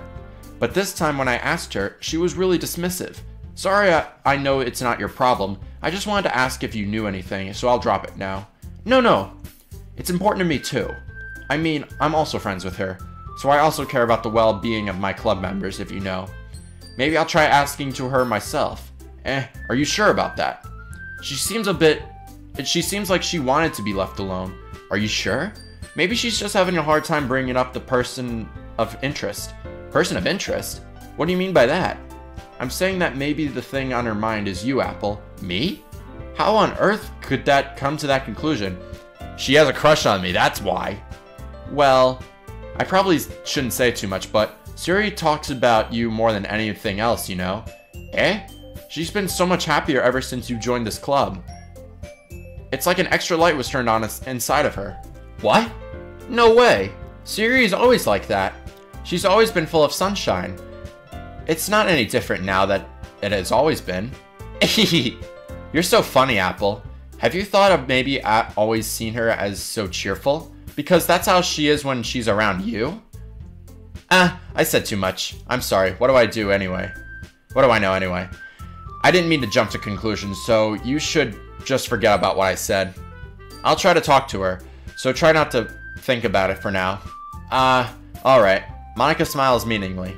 But this time when I asked her, she was really dismissive. Sorry, I know it's not your problem. I just wanted to ask if you knew anything, so I'll drop it now. No. It's important to me too. I mean, I'm also friends with her, so I also care about the well-being of my club members, if you know. Maybe I'll try asking to her myself. Are you sure about that? She seems like she wanted to be left alone. Are you sure? Maybe she's just having a hard time bringing up the person of interest. Person of interest? What do you mean by that? I'm saying that maybe the thing on her mind is you, Apple. Me? How on earth could that come to that conclusion? She has a crush on me, that's why. Well, I probably shouldn't say too much, but Sayuri talks about you more than anything else, you know? She's been so much happier ever since you joined this club. It's like an extra light was turned on inside of her. What? No way. Sayuri is always like that. She's always been full of sunshine. It's not any different now that it has always been. You're so funny, Apple. Have you thought of maybe always seen her as so cheerful? Because that's how she is when she's around you? I said too much. I'm sorry. What do I do anyway? What do I know anyway? I didn't mean to jump to conclusions, so you should just forget about what I said. I'll try to talk to her, so try not to think about it for now. Alright. Monica smiles meaningly.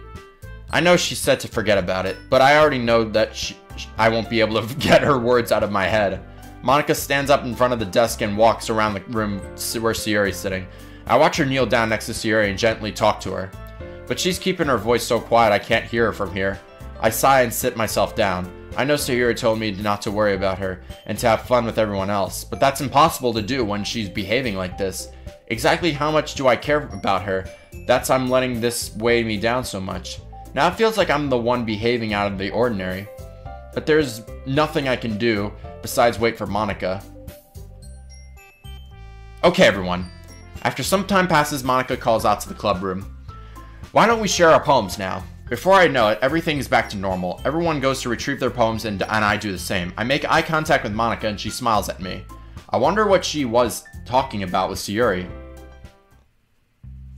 I know she said to forget about it, but I already know that I won't be able to get her words out of my head. Monica stands up in front of the desk and walks around the room where Sayori's sitting. I watch her kneel down next to Sayori and gently talk to her. But she's keeping her voice so quiet I can't hear her from here. I sigh and sit myself down. I know Sayori told me not to worry about her and to have fun with everyone else, but that's impossible to do when she's behaving like this. Exactly how much do I care about her? That's I'm letting this weigh me down so much. Now it feels like I'm the one behaving out of the ordinary. But there's nothing I can do besides wait for Monica. Okay, everyone. After some time passes, Monica calls out to the club room. Why don't we share our poems now? Before I know it, everything is back to normal. Everyone goes to retrieve their poems and I do the same. I make eye contact with Monica and she smiles at me. I wonder what she was talking about with Sayori.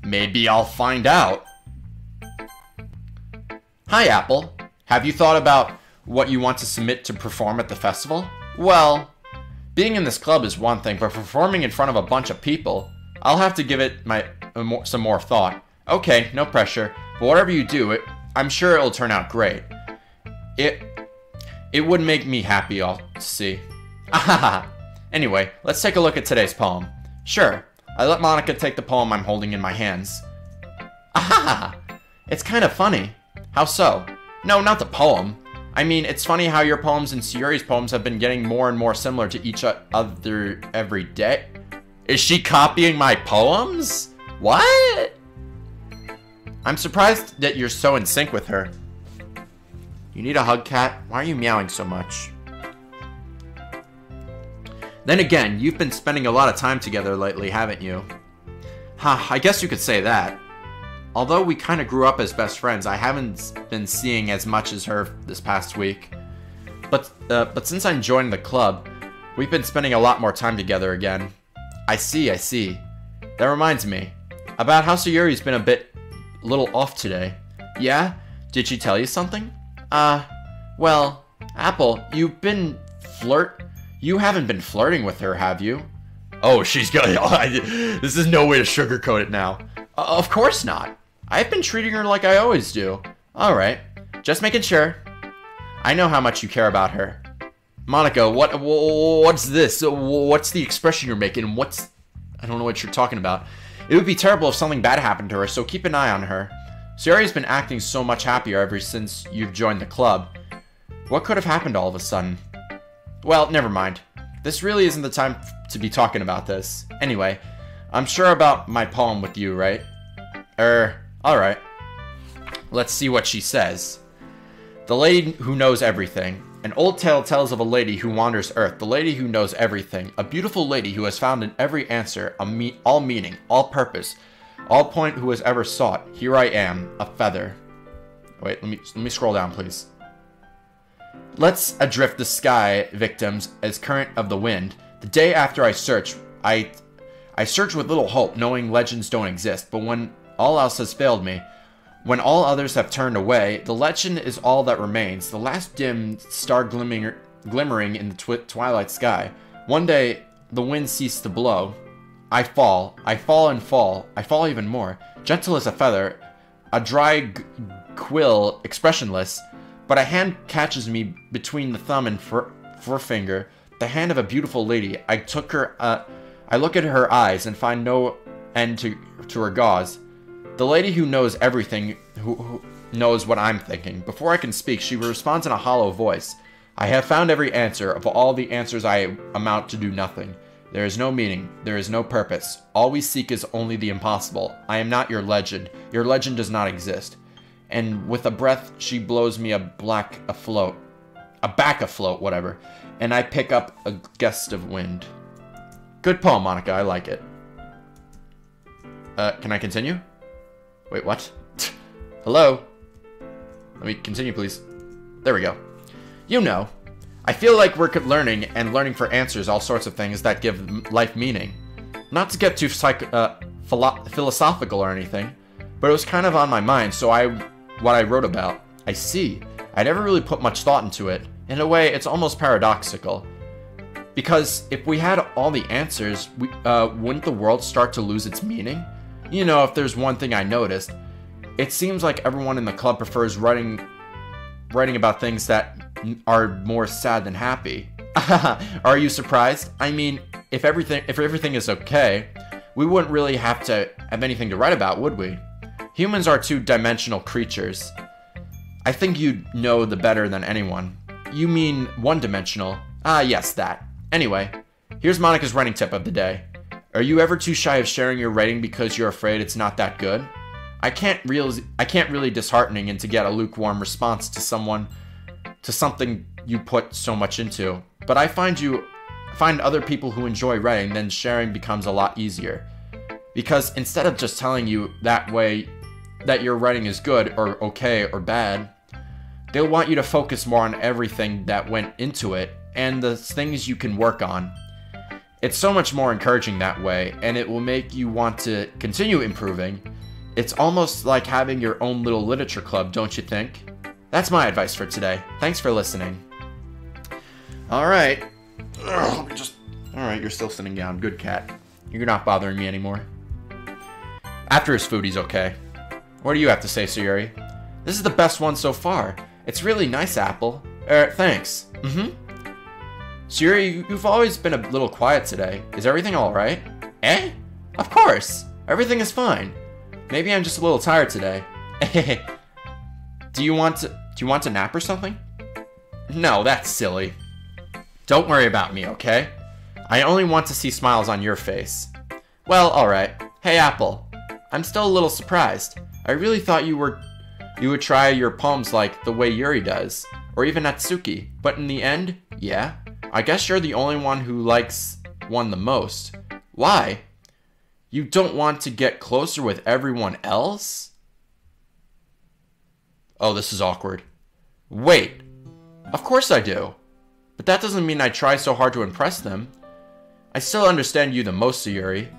Maybe I'll find out. Hi, Apple. Have you thought about what you want to submit to perform at the festival? Well, being in this club is one thing, but performing in front of a bunch of people, I'll have to give it some more thought. Okay, no pressure, but whatever you do, I'm sure it'll turn out great. It would make me happy all to see. Ahaha. Anyway, let's take a look at today's poem. Sure, I let Monica take the poem I'm holding in my hands. Ahaha. It's kind of funny. How so? No, not the poem. I mean, it's funny how your poems and Sayori's poems have been getting more and more similar to each other every day. Is she copying my poems? What? I'm surprised that you're so in sync with her. You need a hug, cat? Why are you meowing so much? Then again, you've been spending a lot of time together lately, haven't you? I guess you could say that. Although we kind of grew up as best friends, I haven't been seeing as much as her this past week. But since I joined the club, we've been spending a lot more time together again. I see. That reminds me. About how Sayori's been a little off today. Yeah? Did she tell you something? Well, Apple, you haven't been flirting with her, have you? Oh, she's got this is no way to sugarcoat it now. Of course not. I've been treating her like I always do. Alright, just making sure. I know how much you care about her. Monica, what's this? What's the expression you're making? I don't know what you're talking about. It would be terrible if something bad happened to her, so keep an eye on her. Sayori's been acting so much happier ever since you've joined the club. What could have happened all of a sudden? Well, never mind. This really isn't the time to be talking about this. Anyway, I'm sure about my poem with you, right? Alright. Let's see what she says. The lady who knows everything. An old tale tells of a lady who wanders earth, the lady who knows everything. A beautiful lady who has found in every answer all meaning, all purpose, all point who has ever sought. Here I am, a feather. Wait, let me scroll down, please. Let's adrift the sky, victims, as current of the wind. The day after I search with little hope, knowing legends don't exist, but when all else has failed me, when all others have turned away, the legend is all that remains, the last dim star glimmering in the twilight sky. One day, the wind ceased to blow. I fall and fall, I fall even more, gentle as a feather, a dry quill, expressionless, but a hand catches me between the thumb and forefinger, the hand of a beautiful lady. I look at her eyes and find no end to her gauze. The lady who knows everything, who knows what I'm thinking. Before I can speak, she responds in a hollow voice. I have found every answer. Of all the answers, I amount to do nothing. There is no meaning. There is no purpose. All we seek is only the impossible. I am not your legend. Your legend does not exist. And with a breath, she blows me a back afloat, whatever. And I pick up a gust of wind. Good poem, Monica. I like it. Can I continue? Wait, what? Hello? Let me continue, please. There we go. You know, I feel like we're learning for answers, all sorts of things that give life meaning. Not to get too philosophical or anything, but it was kind of on my mind, so what I wrote about. I see. I never really put much thought into it. In a way, it's almost paradoxical. Because if we had all the answers, wouldn't the world start to lose its meaning? You know, if there's one thing I noticed, It seems like everyone in the club prefers writing about things that are more sad than happy. Are you surprised? I mean, if everything is okay, we wouldn't really have to have anything to write about, would we? Humans are two-dimensional creatures. I think you know the better than anyone. You mean one-dimensional? Ah, yes, that. Anyway, here's Monica's writing tip of the day. Are you ever too shy of sharing your writing because you're afraid it's not that good? I can't really disheartening and to get a lukewarm response to something you put so much into. But I find other people who enjoy writing, then sharing becomes a lot easier. Because instead of just telling you that way that your writing is good or okay or bad, they'll want you to focus more on everything that went into it and the things you can work on. It's so much more encouraging that way, and it will make you want to continue improving. It's almost like having your own little literature club, don't you think? That's my advice for today. Thanks for listening. Alright. Alright, you're still sitting down. Good cat. You're not bothering me anymore. After his food, he's okay. What do you have to say, Sayuri? This is the best one so far. It's really nice, Apple. Thanks. Sayuri, you've always been a little quiet today. Is everything alright? Eh? Of course. Everything is fine. Maybe I'm just a little tired today. Do you want to nap or something? No, that's silly. Don't worry about me, okay? I only want to see smiles on your face. Well, alright. Hey, Apple. I'm still a little surprised. I really thought you would try your poems like the way Yuri does, or even Natsuki, but in the end, yeah. I guess you're the only one who likes one the most. Why? You don't want to get closer with everyone else? Oh, this is awkward. Wait. Of course I do. But that doesn't mean I try so hard to impress them. I still understand you the most, Sayuri.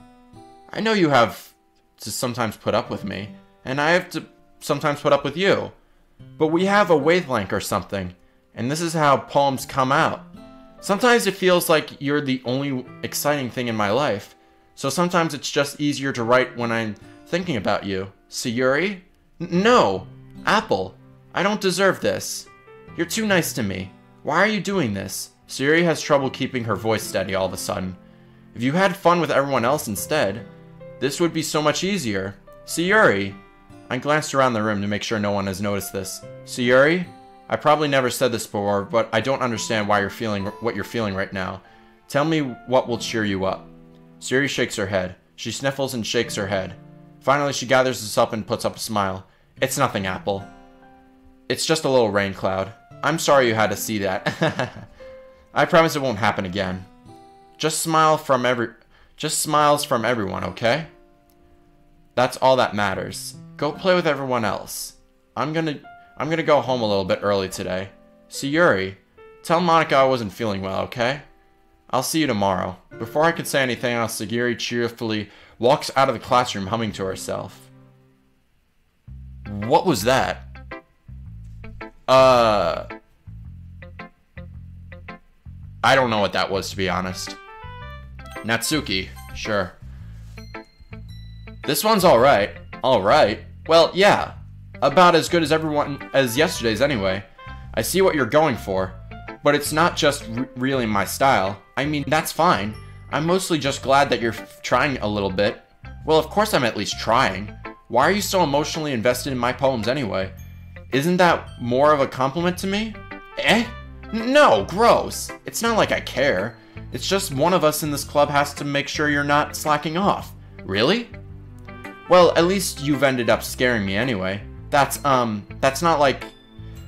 I know you have to sometimes put up with me, and I have to sometimes put up with you. But we have a wavelength or something, and this is how poems come out. Sometimes it feels like you're the only exciting thing in my life, so sometimes it's just easier to write when I'm thinking about you. Sayuri? No! Apple, I don't deserve this. You're too nice to me. Why are you doing this? Sayuri has trouble keeping her voice steady all of a sudden. If you had fun with everyone else instead, this would be so much easier. Sayuri! I glanced around the room to make sure no one has noticed this. Sayuri? I probably never said this before, but I don't understand why what you're feeling right now. Tell me what will cheer you up. Sayuri shakes her head. She sniffles and shakes her head. Finally, she gathers this up and puts up a smile. It's nothing, Apple. It's just a little rain cloud. I'm sorry you had to see that. I promise it won't happen again. Just smiles from everyone, okay? That's all that matters. Go play with everyone else. I'm gonna go home a little bit early today. Sayuri, tell Monica I wasn't feeling well, okay? I'll see you tomorrow. Before I could say anything else, Sayuri cheerfully walks out of the classroom humming to herself. What was that? I don't know what that was, to be honest. Natsuki, sure. This one's alright. Alright? Well, yeah. About as good as yesterday's anyway. I see what you're going for. But it's not just really my style. I mean, that's fine. I'm mostly just glad that you're trying a little bit. Well, of course I'm at least trying. Why are you so emotionally invested in my poems anyway? Isn't that more of a compliment to me? Eh? No, gross. It's not like I care. It's just one of us in this club has to make sure you're not slacking off. Really? Well, at least you've ended up scaring me anyway. That's not like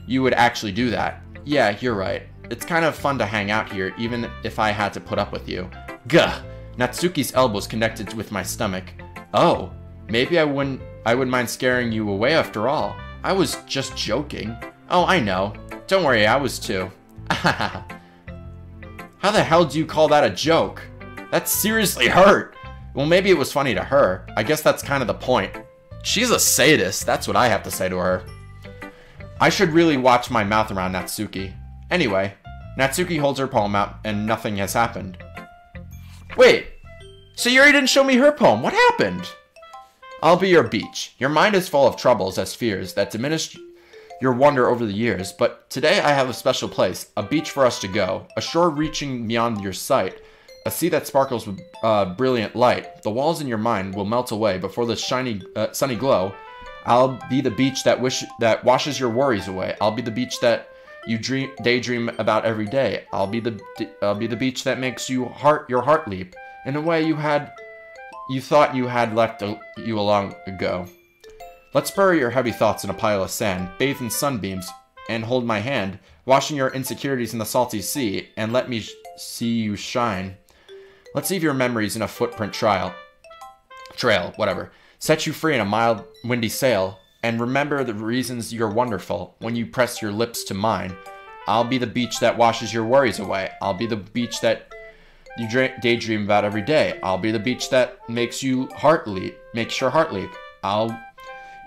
you would actually do that. Yeah, you're right. It's kind of fun to hang out here, even if I had to put up with you. Gah! Natsuki's elbows connected with my stomach. Oh, maybe I wouldn't mind scaring you away after all. I was just joking. Oh, I know. Don't worry, I was too. How the hell do you call that a joke? That seriously hurt. Well, maybe it was funny to her. I guess that's kind of the point. She's a sadist, that's what I have to say to her. I should really watch my mouth around Natsuki. Anyway, Natsuki holds her poem out and nothing has happened. Wait, Sayuri didn't show me her poem. What happened? I'll be your beach. Your mind is full of troubles as fears that diminished your wonder over the years, but today I have a special place, a beach for us to go, a shore reaching beyond your sight, a sea that sparkles with brilliant light. The walls in your mind will melt away before the sunny glow. I'll be the beach that washes your worries away. I'll be the beach that you daydream about every day. I'll be the beach that makes your heart leap in a way you thought you had left you long ago. Let's bury your heavy thoughts in a pile of sand, bathe in sunbeams, and hold my hand, washing your insecurities in the salty sea, and let me see you shine. Let's leave your memories in a footprint trail, whatever. Set you free in a mild, windy sail, and remember the reasons you're wonderful when you press your lips to mine. I'll be the beach that washes your worries away. I'll be the beach that you daydream about every day. I'll be the beach that makes your heart leap.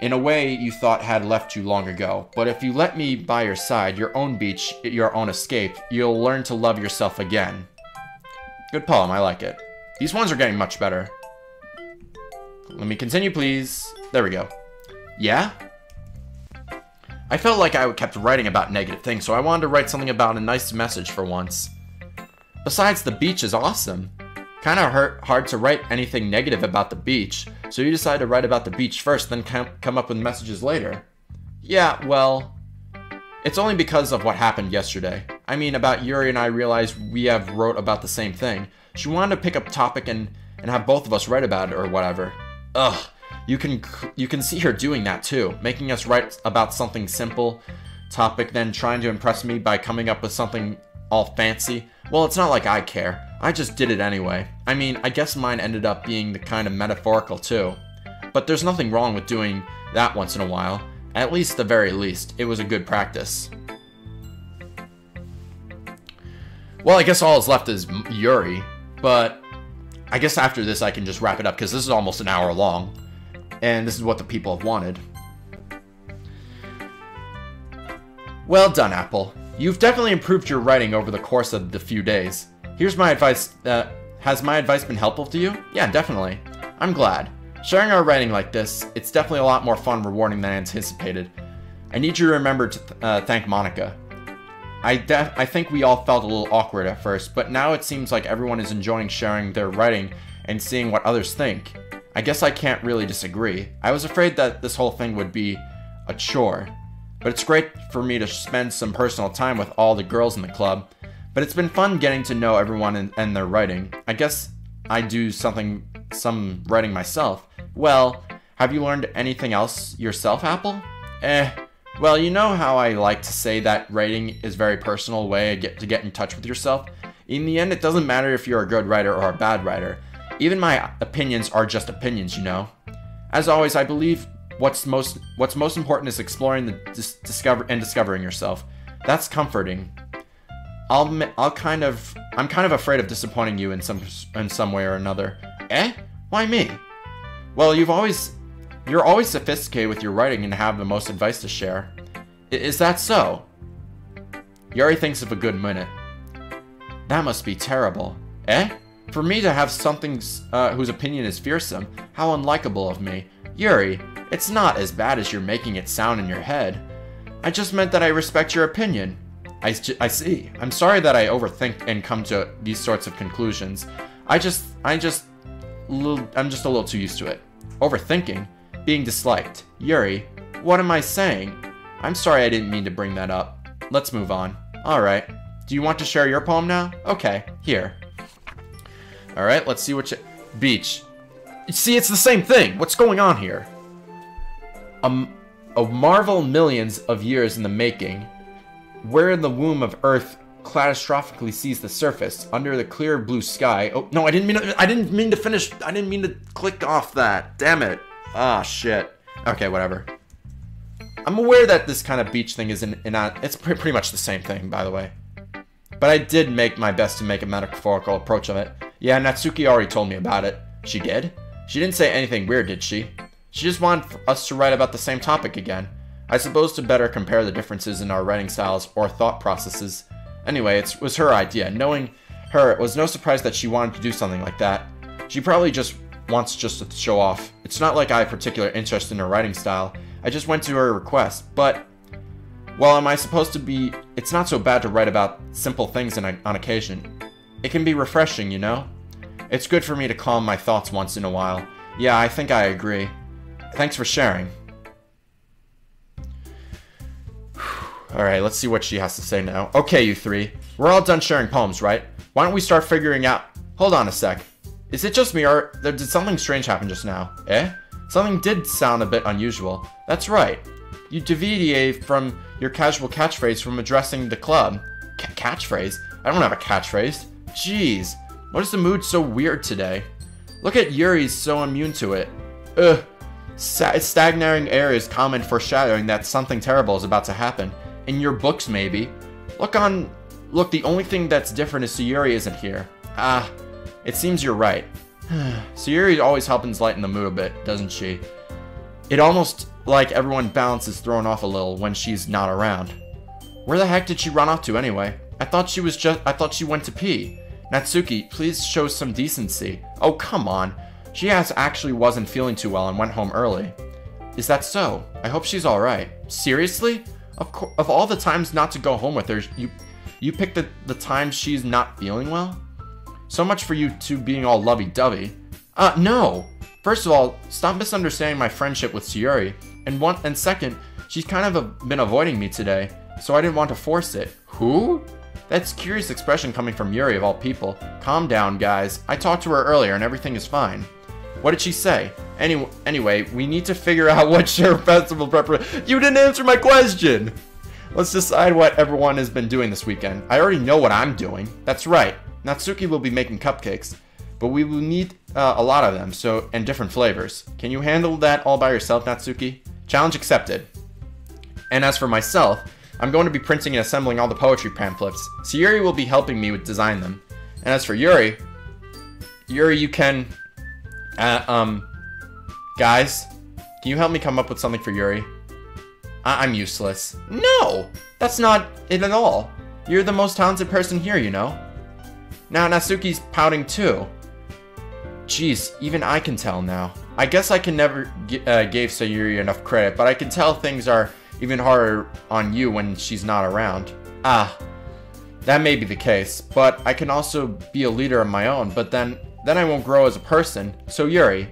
In a way you thought had left you long ago. But if you let me by your side, your own beach, your own escape, you'll learn to love yourself again. Good poem, I like it. These ones are getting much better. Let me continue, please. There we go. Yeah? I felt like I kept writing about negative things, so I wanted to write something about a nice message for once. Besides, the beach is awesome. Kinda hard to write anything negative about the beach, so you decided to write about the beach first, then come up with messages later. Yeah, well, it's only because of what happened yesterday. I mean, about Yuri and I realized we have wrote about the same thing. She wanted to pick up a topic and have both of us write about it or whatever. Ugh, you can see her doing that too, making us write about something simple topic, then trying to impress me by coming up with something all fancy. Well, it's not like I care. I just did it anyway. I mean, I guess mine ended up being the kind of metaphorical too. But there's nothing wrong with doing that once in a while. At least, the very least, it was a good practice. Well, I guess all is left is Yuri, but I guess after this I can just wrap it up because this is almost an hour long, and this is what the people have wanted. Well done, Apple. You've definitely improved your writing over the course of the few days. Here's my advice. Has my advice been helpful to you? Yeah, definitely. I'm glad. Sharing our writing like this, it's definitely a lot more fun and rewarding than I anticipated. I need you to remember to thank Monica. I think we all felt a little awkward at first, but now it seems like everyone is enjoying sharing their writing and seeing what others think. I guess I can't really disagree. I was afraid that this whole thing would be a chore. But it's great for me to spend some personal time with all the girls in the club. But it's been fun getting to know everyone and their writing. I guess I do some writing myself. Well, have you learned anything else yourself, Apple? Well, you know how I like to say that writing is a very personal way to get in touch with yourself? In the end, it doesn't matter if you're a good writer or a bad writer. Even my opinions are just opinions, you know? As always, I believe what's most important is exploring discovering yourself. That's comforting. I'm kind of afraid of disappointing you in some way or another. Why me? Well, you're always sophisticated with your writing and have the most advice to share. Is that so? Yuri thinks of a good minute. That must be terrible. For me to have something whose opinion is fearsome? How unlikable of me. Yuri, it's not as bad as you're making it sound in your head. I just meant that I respect your opinion. I see. I'm sorry that I overthink and come to these sorts of conclusions. I'm just a little too used to it. Overthinking? Being disliked. Yuri, what am I saying? I'm sorry I didn't mean to bring that up. Let's move on. Alright. Do you want to share your poem now? Okay, here. Alright, let's see Beach. See, it's the same thing. What's going on here? A marvel millions of years in the making, where in the womb of Earth catastrophically sees the surface under the clear blue sky. Oh no, I didn't mean to finish. I didn't mean to click off that. Damn it. Ah, shit. Okay, whatever. I'm aware that this kind of beach thing is it's pretty much the same thing, by the way. But I did make my best to make a metaphorical approach of it. Yeah, Natsuki already told me about it. She did? She didn't say anything weird, did she? She just wanted us to write about the same topic again. I suppose to better compare the differences in our writing styles or thought processes. Anyway, it was her idea. Knowing her, it was no surprise that she wanted to do something like that. She probably just wants just to show off. It's not like I have particular interest in her writing style. I just went to her request, but... Well, am I supposed to be... It's not so bad to write about simple things on occasion. It can be refreshing, you know? It's good for me to calm my thoughts once in a while. Yeah, I think I agree. Thanks for sharing. Alright, let's see what she has to say now. Okay, you three. We're all done sharing poems, right? Why don't we start figuring out... Hold on a sec. Is it just me, or did something strange happen just now? Eh? Something did sound a bit unusual. That's right. You deviated from your casual catchphrase from addressing the club. Catchphrase? I don't have a catchphrase. Jeez. What is the mood so weird today? Look at Yuri's so immune to it. Ugh. Stagnating air is common foreshadowing that something terrible is about to happen. In your books, maybe. Look, the only thing that's different is Sayuri isn't here. Ah, it seems you're right. Sayuri always helps lighten the mood a bit, doesn't she? It almost like everyone's balance is thrown off a little when she's not around. Where the heck did she run off to anyway? I thought she went to pee. Natsuki, please show some decency. Oh, come on. She actually wasn't feeling too well and went home early. Is that so? I hope she's alright. Seriously? Of all the times not to go home with her, you picked the time she's not feeling well? So much for you two being all lovey-dovey. No! First of all, stop misunderstanding my friendship with Sayuri. And second, she's kind of been avoiding me today, so I didn't want to force it. Who? That's a curious expression coming from Yuri of all people. Calm down, guys. I talked to her earlier and everything is fine. What did she say? Anyway, we need to figure out what your festival preparation... You didn't answer my question! Let's decide what everyone has been doing this weekend. I already know what I'm doing. That's right. Natsuki will be making cupcakes, but we will need a lot of them, and different flavors. Can you handle that all by yourself, Natsuki? Challenge accepted. And as for myself, I'm going to be printing and assembling all the poetry pamphlets. Sayuri will be helping me with design them. And as for Yuri, you can... guys, can you help me come up with something for Yuri? I'm useless. No! That's not it at all. You're the most talented person here, you know? Now Natsuki's pouting too. Jeez, even I can tell now. I guess I can never gave Sayuri enough credit, but I can tell things are even harder on you when she's not around. Ah, that may be the case, but I can also be a leader of my own, but then I won't grow as a person. So Yuri,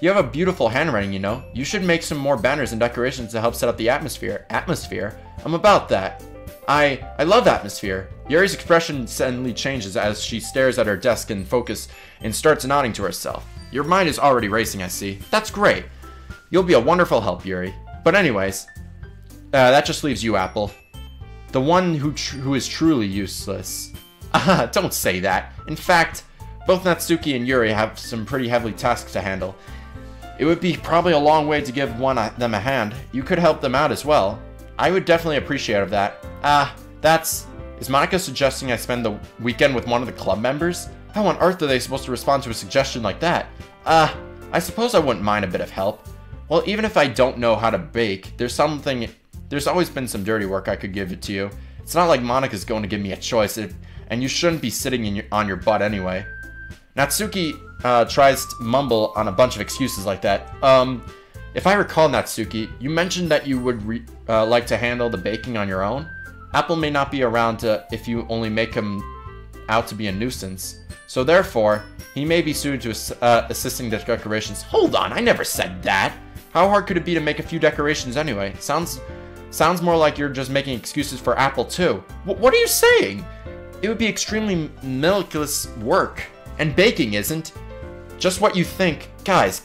you have a beautiful handwriting, you know? You should make some more banners and decorations to help set up the atmosphere. Atmosphere? I'm about that. I love atmosphere. Yuri's expression suddenly changes as she stares at her desk and starts nodding to herself. Your mind is already racing, I see. That's great. You'll be a wonderful help, Yuri. But anyways, that just leaves you, Apple. The one who is truly useless. Don't say that. In fact, both Natsuki and Yuri have some pretty heavy tasks to handle. It would be probably a long way to give them a hand. You could help them out as well. I would definitely appreciate that. Is Monica suggesting I spend the weekend with one of the club members? How on earth are they supposed to respond to a suggestion like that? I suppose I wouldn't mind a bit of help. Well, even if I don't know how to bake, there's always been some dirty work I could give it to you. It's not like Monica's going to give me a choice, and you shouldn't be sitting on your butt anyway. Natsuki tries to mumble on a bunch of excuses like that. If I recall, Natsuki, you mentioned that you would like to handle the baking on your own. Apple may not be around if you only make him out to be a nuisance. So therefore, he may be suited to assisting the decorations. Hold on, I never said that. How hard could it be to make a few decorations anyway? Sounds more like you're just making excuses for Apple too. What are you saying? It would be extremely meticulous work. And baking isn't. Just what you think. Guys,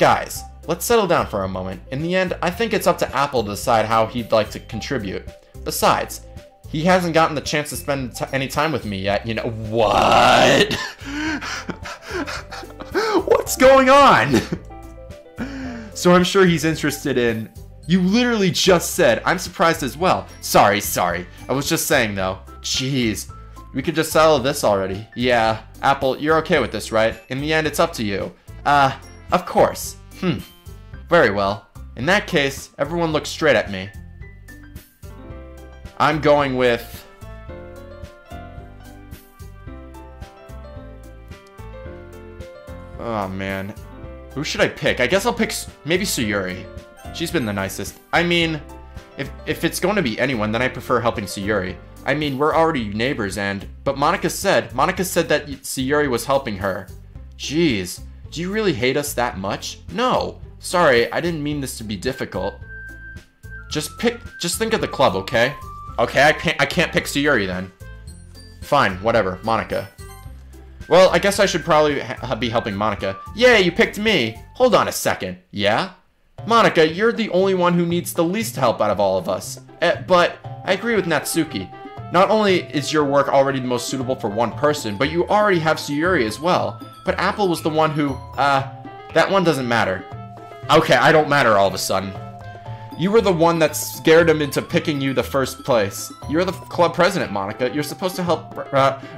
let's settle down for a moment. In the end, I think it's up to Apple to decide how he'd like to contribute. Besides, he hasn't gotten the chance to spend any time with me yet, you know. What? What's going on? So I'm sure he's interested in... You literally just said, I'm surprised as well. Sorry. I was just saying though. Jeez. We could just settle this already. Yeah, Apple, you're okay with this, right? In the end, it's up to you. Of course. Very well. In that case, everyone looks straight at me. I'm going with... Oh, man. Who should I pick? I guess I'll pick maybe Sayuri. She's been the nicest. I mean, if it's going to be anyone, then I prefer helping Sayuri. I mean, we're already neighbors but Monica said that Sayuri was helping her. Jeez, do you really hate us that much? No. Sorry, I didn't mean this to be difficult. Just think of the club, okay? Okay, I can't pick Sayuri then. Fine, whatever, Monica. Well, I guess I should probably be helping Monica. Yay, you picked me! Hold on a second. Yeah? Monica, you're the only one who needs the least help out of all of us. But I agree with Natsuki. Not only is your work already the most suitable for one person, but you already have Sayuri as well. But Apple was the one who, that one doesn't matter. Okay, I don't matter all of a sudden. You were the one that scared him into picking you the first place. You're the club president, Monica. You're supposed to help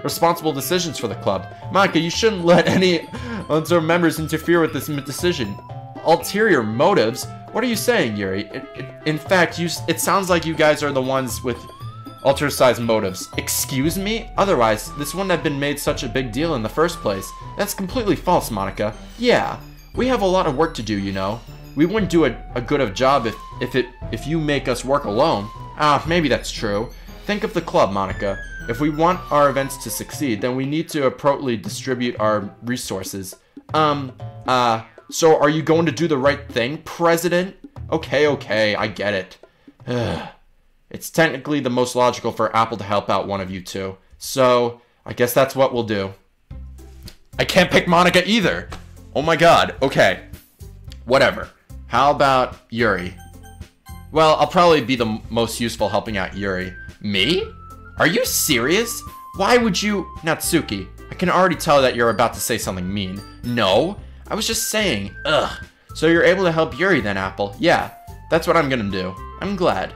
responsible decisions for the club. Monica, you shouldn't let any other members interfere with this decision. Ulterior motives? What are you saying, Yuri? In fact, it sounds like you guys are the ones with ultra-sized motives. Excuse me? Otherwise, this wouldn't have been made such a big deal in the first place. That's completely false, Monica. Yeah, we have a lot of work to do, you know. We wouldn't do a good of job if you make us work alone. Maybe that's true. Think of the club, Monica. If we want our events to succeed, then we need to appropriately distribute our resources. So are you going to do the right thing, President? Okay, I get it. It's technically the most logical for Apple to help out one of you two. So, I guess that's what we'll do. I can't pick Monica either! Oh my god, okay. Whatever. How about Yuri? Well, I'll probably be the most useful helping out Yuri. Me? Are you serious? Why would you... Natsuki, I can already tell that you're about to say something mean. No, I was just saying, ugh. So you're able to help Yuri then, Apple? Yeah, that's what I'm gonna do. I'm glad.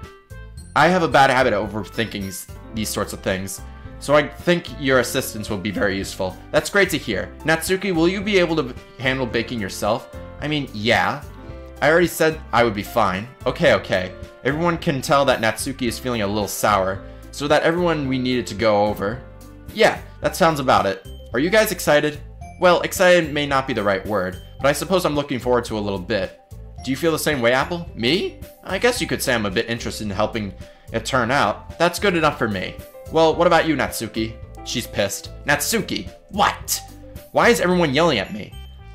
I have a bad habit of overthinking these sorts of things, so I think your assistance will be very useful. That's great to hear. Natsuki, will you be able to handle baking yourself? I mean, yeah. I already said I would be fine. Okay. Everyone can tell that Natsuki is feeling a little sour, so that everyone we needed to go over. Yeah, that sounds about it. Are you guys excited? Well, excited may not be the right word, but I suppose I'm looking forward to a little bit. Do you feel the same way, Apple? Me? I guess you could say I'm a bit interested in helping it turn out. That's good enough for me. Well, what about you, Natsuki? She's pissed. Natsuki! What? Why is everyone yelling at me?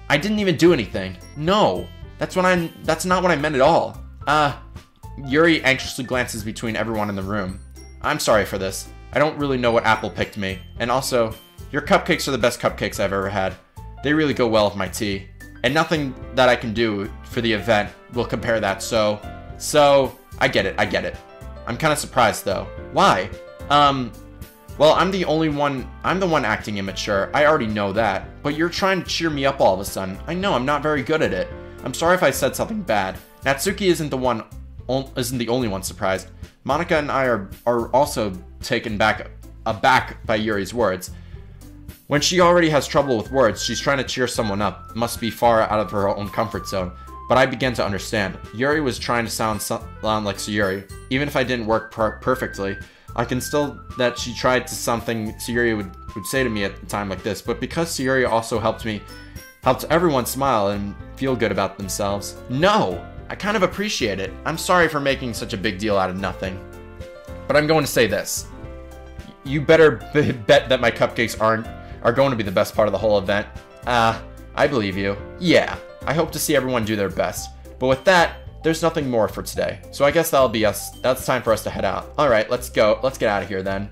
I didn't even do anything. No, that's not what I meant at all. Yuri anxiously glances between everyone in the room. I'm sorry for this. I don't really know what Apple picked me. And also, your cupcakes are the best cupcakes I've ever had. They really go well with my tea. And nothing that I can do for the event will compare that, so I get it. I'm kind of surprised though. Why? Well, I'm the one acting immature. I already know that. But you're trying to cheer me up all of a sudden. I know I'm not very good at it. I'm sorry if I said something bad. Natsuki isn't the only one surprised. Monica and I are also taken aback by Yuri's words. When she already has trouble with words, she's trying to cheer someone up. Must be far out of her own comfort zone. But I began to understand. Yuri was trying to sound like Sayuri. Even if I didn't work perfectly, I can still that she tried to something Sayuri would say to me at a time like this. But because Sayuri also helped everyone smile and feel good about themselves. No! I kind of appreciate it. I'm sorry for making such a big deal out of nothing. But I'm going to say this. You better bet that my cupcakes are going to be the best part of the whole event. I believe you. Yeah, I hope to see everyone do their best. But with that, there's nothing more for today. So I guess that'll be us. That's time for us to head out. Alright, let's go. Let's get out of here then.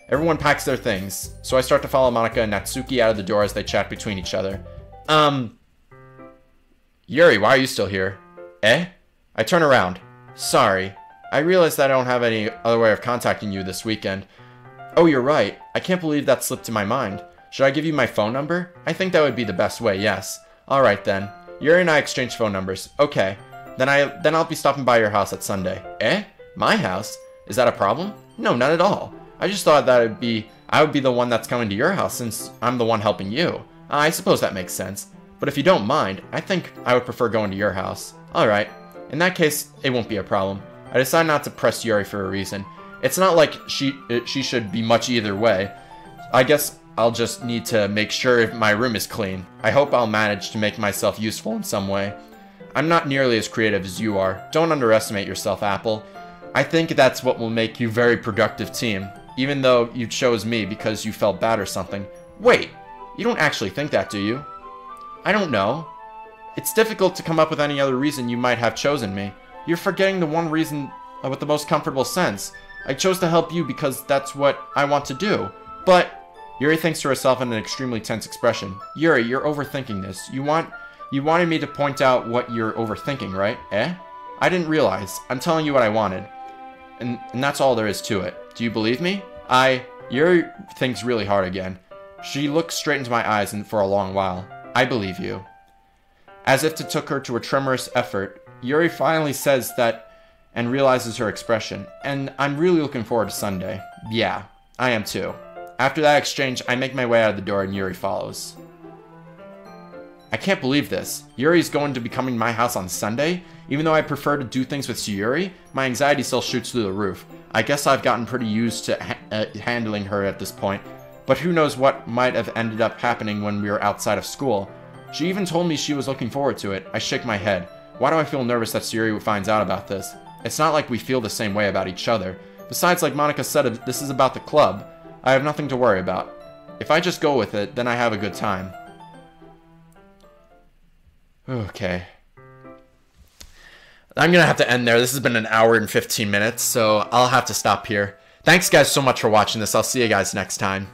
Everyone packs their things. So I start to follow Monica and Natsuki out of the door as they chat between each other. Yuri, why are you still here? Eh? I turn around. Sorry. I realized that I don't have any other way of contacting you this weekend. Oh, you're right. I can't believe that slipped to my mind. Should I give you my phone number? I think that would be the best way, yes. Alright then. Yuri and I exchange phone numbers. Okay. Then I'll be stopping by your house at Sunday. Eh? My house? Is that a problem? No, not at all. I just thought that I would be the one that's coming to your house since I'm the one helping you. I suppose that makes sense. But if you don't mind, I think I would prefer going to your house. Alright. In that case, it won't be a problem. I decided not to press Yuri for a reason. It's not like she should be much either way. I guess I'll just need to make sure my room is clean. I hope I'll manage to make myself useful in some way. I'm not nearly as creative as you are. Don't underestimate yourself, Apple. I think that's what will make you a very productive team, even though you chose me because you felt bad or something. Wait, you don't actually think that, do you? I don't know. It's difficult to come up with any other reason you might have chosen me. You're forgetting the one reason with the most comfortable sense. I chose to help you because that's what I want to do. But... Yuri thinks to herself in an extremely tense expression. Yuri, you're overthinking this. You wanted me to point out what you're overthinking, right? Eh? I didn't realize. I'm telling you what I wanted. And that's all there is to it. Do you believe me? Yuri thinks really hard again. She looks straight into my eyes and for a long while. I believe you. As if it took her to a tremorous effort, Yuri finally says that and realizes her expression. And I'm really looking forward to Sunday. Yeah, I am too. After that exchange, I make my way out of the door and Yuri follows. I can't believe this. Yuri's going to be coming to my house on Sunday? Even though I prefer to do things with Yuri, my anxiety still shoots through the roof. I guess I've gotten pretty used to handling her at this point, but who knows what might have ended up happening when we were outside of school. She even told me she was looking forward to it. I shake my head. Why do I feel nervous that Yuri finds out about this? It's not like we feel the same way about each other. Besides, like Monica said, this is about the club. I have nothing to worry about. If I just go with it, then I have a good time. Okay. I'm gonna have to end there. This has been an hour and 15 minutes, so I'll have to stop here. Thanks guys so much for watching this. I'll see you guys next time.